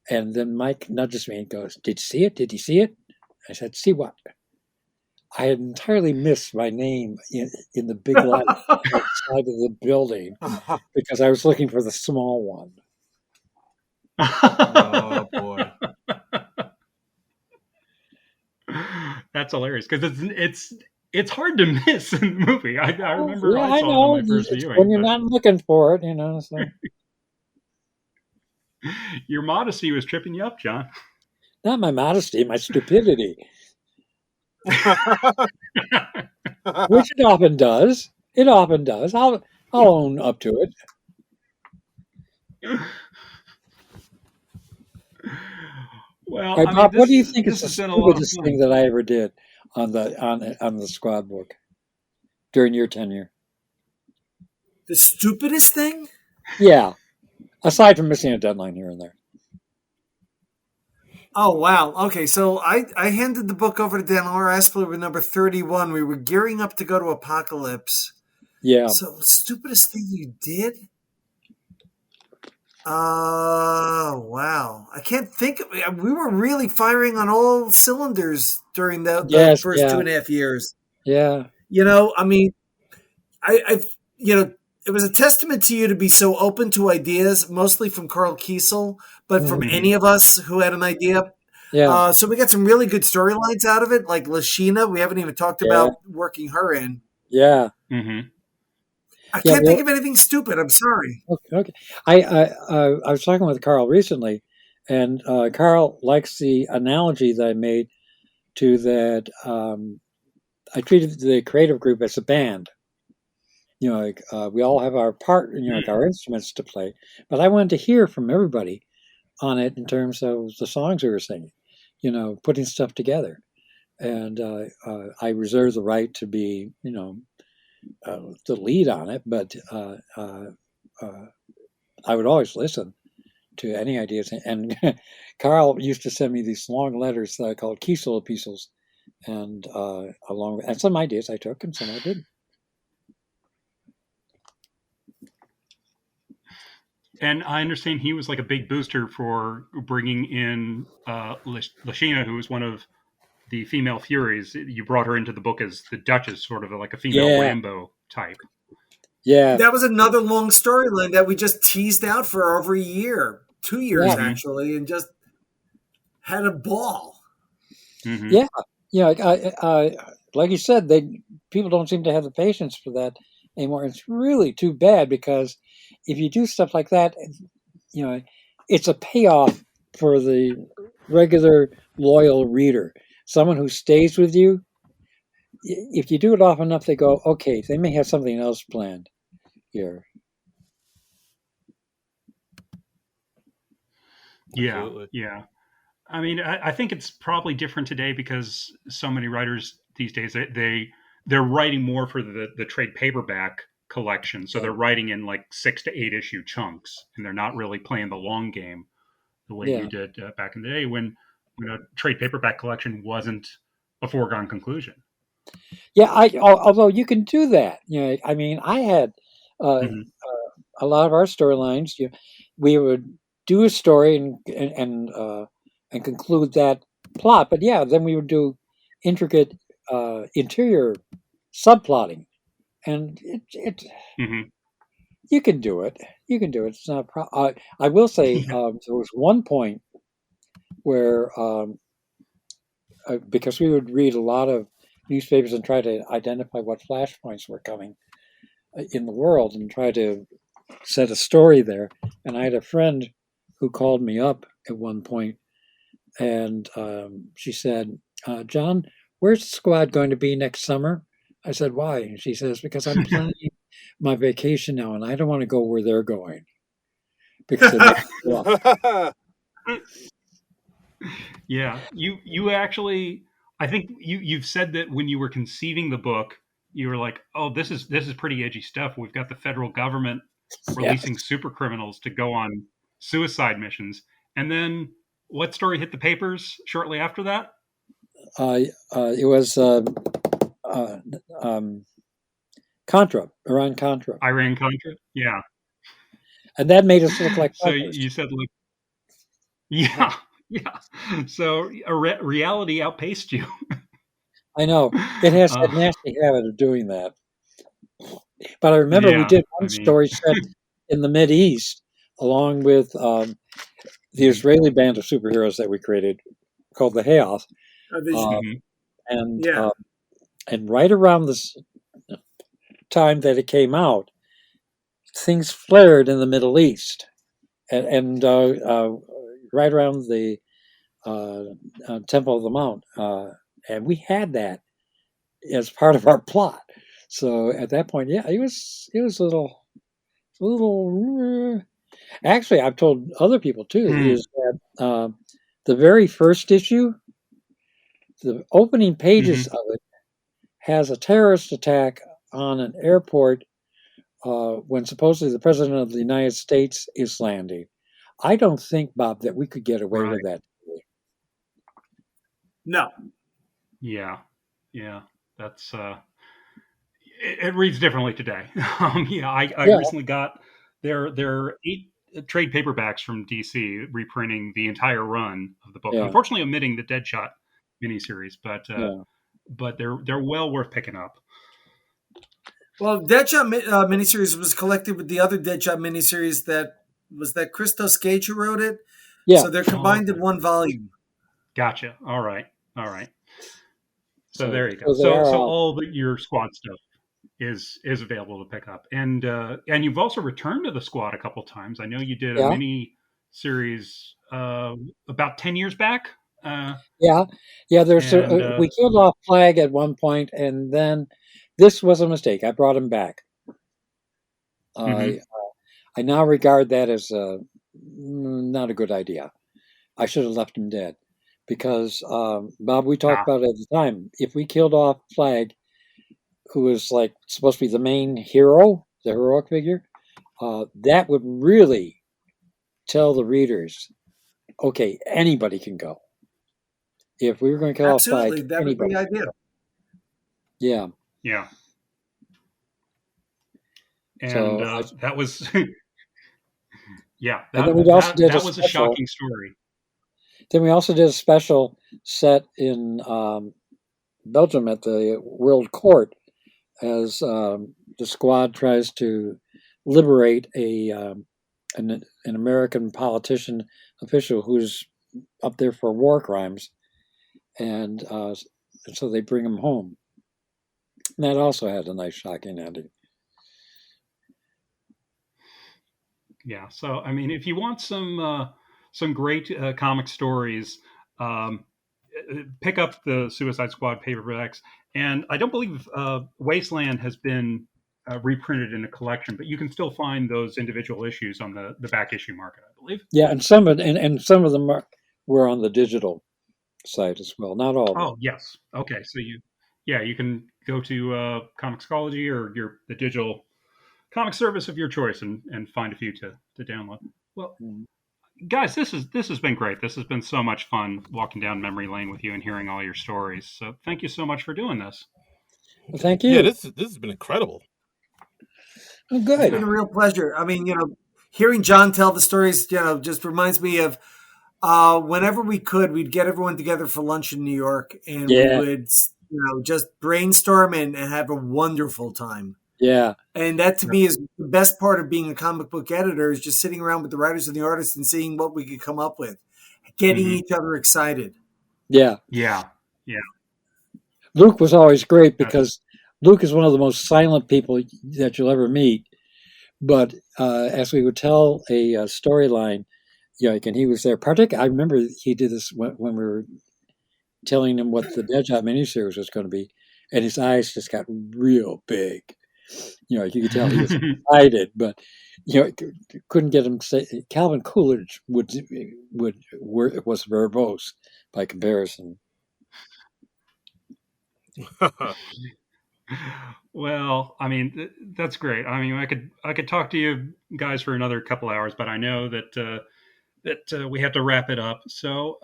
And then Mike nudges me and goes, "Did you see it? Did you see it?" I said, "See what?" I had entirely missed my name in the big light outside of the building because I was looking for the small one. Oh, boy. That's hilarious, because it's hard to miss in the movie. I remember I saw know. it on my first viewing. When you're not looking for it, So. Your modesty was tripping you up, John. Not my modesty, my stupidity. Which it often does. It often does. I'll own up to it. Well, right, Bob, what do you think is the stupidest thing that I ever did on the squad book during your tenure? The stupidest thing? Yeah, aside from missing a deadline here and there. Oh, wow. Okay, so I handed the book over to Dan Aspley with number 31. We were gearing up to go to Apocalypse. Yeah. So, stupidest thing you did? Wow. I can't think of it. We were really firing on all cylinders during the first 2.5 years. Yeah. I mean, it was a testament to you to be so open to ideas, mostly from Carl Kiesel, but from Mhm. any of us who had an idea. Yeah. So we got some really good storylines out of it, like Lashina. We haven't even talked Yeah. about working her in. Yeah. Mm-hmm. I Yeah. can't think Well, of anything stupid. I'm sorry. okay. I was talking with Carl recently, and Carl likes the analogy that I made to that. I treated the creative group as a band. Like we all have our part, like our instruments to play, but I wanted to hear from everybody on it in terms of the songs we were singing, putting stuff together. And I reserve the right to be, the lead on it, but I would always listen to any ideas. And Carl used to send me these long letters that I called Kiesel epistles, and and some ideas I took and some I didn't. And I understand he was like a big booster for bringing in Lashina, who was one of the female Furies. You brought her into the book as the Duchess, sort of like a female Yeah, Rambo type. yeah, That was another long storyline that we just teased out for over a year, 2 years yeah, actually, and just had a ball. Mm-hmm. yeah. Like you said, people don't seem to have the patience for that anymore. It's really too bad because if you do stuff like that, it's a payoff for the regular loyal reader, someone who stays with you. If you do it often enough, they go, okay, they may have something else planned here. Yeah, Absolutely. yeah. I mean, I think it's probably different today because so many writers these days they're writing more for the trade paperback collection, so Yeah, they're writing in like 6 to 8 issue chunks, and they're not really playing the long game the way you yeah, did back in the day when a trade paperback collection wasn't a foregone conclusion. yeah. Although you can do that, I mean, I had uh, Mm-hmm. a lot of our storylines. We would do a story and conclude that plot, but yeah, then we would do intricate interior subplotting, and it Mm-hmm. you can do it. You can do it. It's not a problem. I will say Yeah. there was one point where because we would read a lot of newspapers and try to identify what flashpoints were coming in the world and try to set a story there. And I had a friend who called me up at one point and she said, John, where's the squad going to be next summer? I said, why? And she says, because I'm planning my vacation now and I don't want to go where they're going because they might show up. Yeah, you actually, I think you've said that when you were conceiving the book, you were like, "Oh, this is pretty edgy stuff. We've got the federal government Yeah. releasing super criminals to go on suicide missions." And then what story hit the papers shortly after that? It was uh, um, Contra, Iran Contra. Iran Contra. Yeah. And that made us look like So fuckers. you said like, yeah, yeah. So reality outpaced you. I know. It has that uh, nasty habit of doing that. But I remember we yeah, did I one mean, story set in the Mid East along with the Israeli band of superheroes that we created called the Hayoth. Uh, mhm. and Yeah. and right around this time that it came out, things flared in the Middle East. And right around the Temple of the Mount. And we had that as part of our plot. So at that point, yeah, it was a little. Actually, I've told other people too. Hmm. Is that the very first issue, the opening pages Mhm. of it has a terrorist attack on an airport when supposedly the president of the United States is landing. I don't think, Bob, that we could get away Right. with that. No. Yeah. Yeah. That's it reads differently today. Yeah, I Yeah, recently got there are 8 trade paperbacks from DC reprinting the entire run of the book. yeah, Unfortunately, omitting the Deadshot miniseries, but yeah. but they're well worth picking up. Well, Deadshot miniseries was collected with the other Deadshot miniseries that Christos Gage who wrote it. Yeah. So they're combined in one volume. Gotcha. All right. So there you go. they are So all your squad stuff is available to pick up, and you've also returned to the squad a couple times. I know you did a mini series about 10 years back. Yeah. There's we killed off Flag at one point, and then this was a mistake. I brought him back. I now regard that as not a good idea. I should have left him dead, because Bob, we talked about it at the time. If we killed off Flag, who was like supposed to be the main hero, the heroic figure, that would really tell the readers, okay, anybody can go. If we were going to kill off Flag, that would be the idea. Yeah. And so that was, that was a shocking story. Then we also did a special set in Belgium at the World Court, as the squad tries to liberate an American politician official who's up there for war crimes, and so they bring him home. And that also had a nice, shocking ending. Yeah, so I mean, if you want some great comic stories, pick up the Suicide Squad paperbacks. And I don't believe Wasteland has been reprinted in a collection, but you can still find those individual issues on the back issue market, I believe. Yeah, and some of them were on the digital site as well. Not all. Oh, yes. Okay, so you can go to Comixology or the digital comic service of your choice and find a few to download. Well, guys, this has been great. This has been so much fun walking down memory lane with you and hearing all your stories. So thank you so much for doing this. Well, thank you. Yeah, this has been incredible. Oh, good. It's been a real pleasure. I mean, hearing John tell the stories, just reminds me of whenever we could, we'd get everyone together for lunch in New York, and we would, just brainstorm and have a wonderful time. Yeah. And that to me is the best part of being a comic book editor, is just sitting around with the writers and the artists and seeing what we could come up with, getting each other excited. Yeah. Yeah. Luke was always great, because Luke is one of the most silent people that you'll ever meet. But as we would tell a storyline, and he was there. I remember he did this when we were telling him what the Deadshot miniseries was going to be, and his eyes just got real big. You could tell he was excited, but couldn't get him to say. Calvin Coolidge was verbose by comparison. Well, I mean, that's great. I mean, I could talk to you guys for another couple hours, but I know that we have to wrap it up. So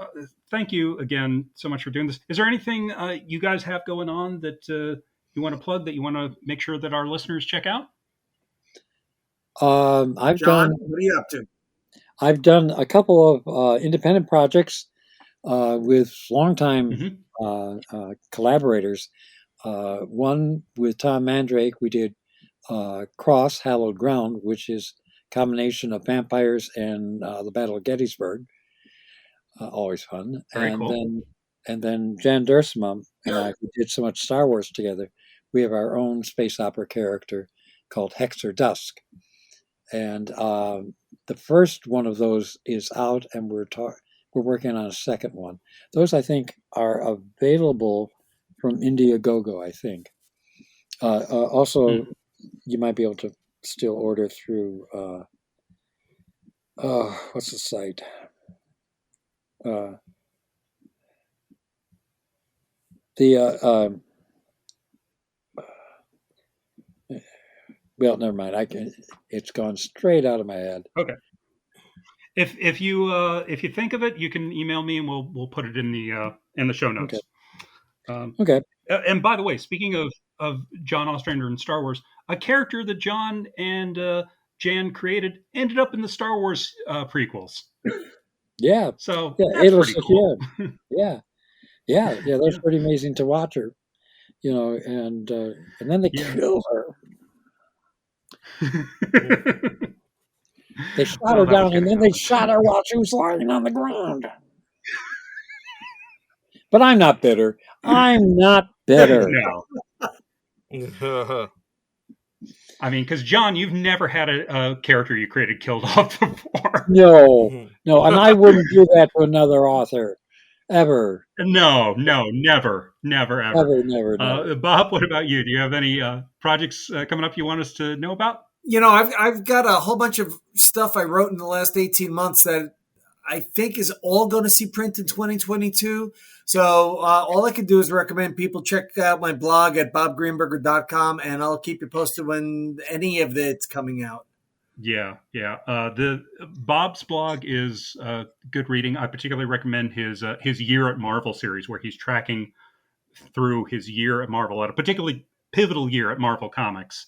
thank you again so much for doing this. Is there anything you guys have going on that you want to plug, that you want to make sure that our listeners check out? John, what are you up to? I've done a couple of independent projects with longtime collaborators. One with Tom Mandrake, we did Cross, Hallowed Ground, which is a combination of vampires and the Battle of Gettysburg. Always fun. Very cool. And then Jan Dursma and I, who did so much Star Wars together, we have our own space opera character called Hexer Dusk. And the first one of those is out, and we're working on a second one. Those, I think, are available from Indiegogo, I think. Also, you might be able to still order through, what's the site? Well, never mind. It's gone straight out of my head. Okay. If you think of it, you can email me and we'll put it in the show notes. Okay. And by the way, speaking of John Ostrander and Star Wars, a character that John and Jan created ended up in the Star Wars prequels. Yeah. So that's pretty cool. Yeah. That's pretty amazing to watch her and then they killed her. They shot her down, and then they shot her while she was lying on the ground. But I'm not bitter. No. I mean, because John, you've never had a character you created killed off before. No, and I wouldn't do that to another author, ever. No, never. Never. Bob, what about you? Do you have any projects coming up you want us to know about? I've got a whole bunch of stuff I wrote in the last 18 months that I think is all going to see print in 2022. So all I can do is recommend people check out my blog at bobgreenberger.com, and I'll keep you posted when any of it's coming out. Yeah. The Bob's blog is good reading. I particularly recommend his Year at Marvel series, where he's tracking through his year at Marvel, at a particularly pivotal year at Marvel Comics,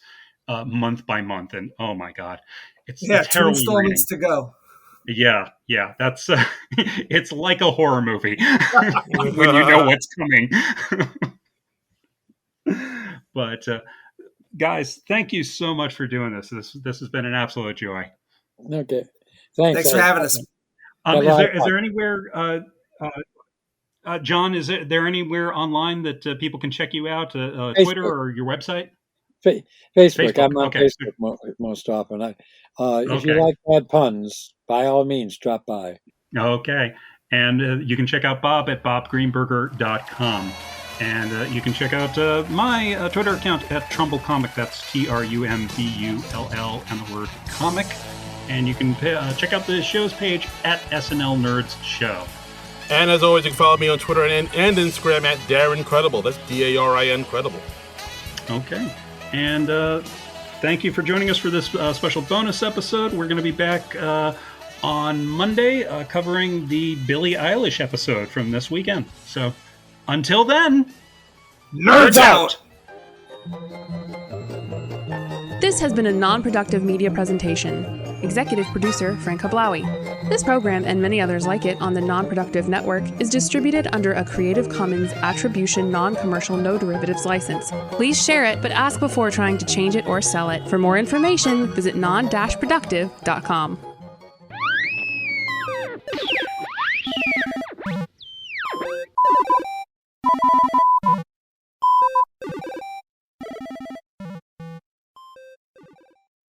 month by month. And oh my God, it's 2 installments to go. Yeah, that's it's like a horror movie when you know what's coming. But guys, thank you so much for doing this. This has been an absolute joy. Okay, thanks for having us. Is there anywhere, John? Is there anywhere online that people can check you out? Twitter or your website? Facebook. I'm on Facebook most often. If you like bad puns, by all means, drop by. Okay. And you can check out Bob at bobgreenberger.com. And you can check out my Twitter account at Trumbull Comic. That's TRUMBULL and the word comic. And you can check out the show's page at SNL Nerds Show. And as always, you can follow me on Twitter and Instagram at Darren Credible. That's DARIN Credible. Okay. And thank you for joining us for this special bonus episode. We're going to be back on Monday covering the Billie Eilish episode from this weekend. So until then, nerds out! This has been a non-productive media presentation. Executive producer Frank Hablawi. This program and many others like it on the Non-Productive Network is distributed under a Creative Commons Attribution Non-Commercial No Derivatives license. Please share it, but ask before trying to change it or sell it. For more information, visit non-productive.com.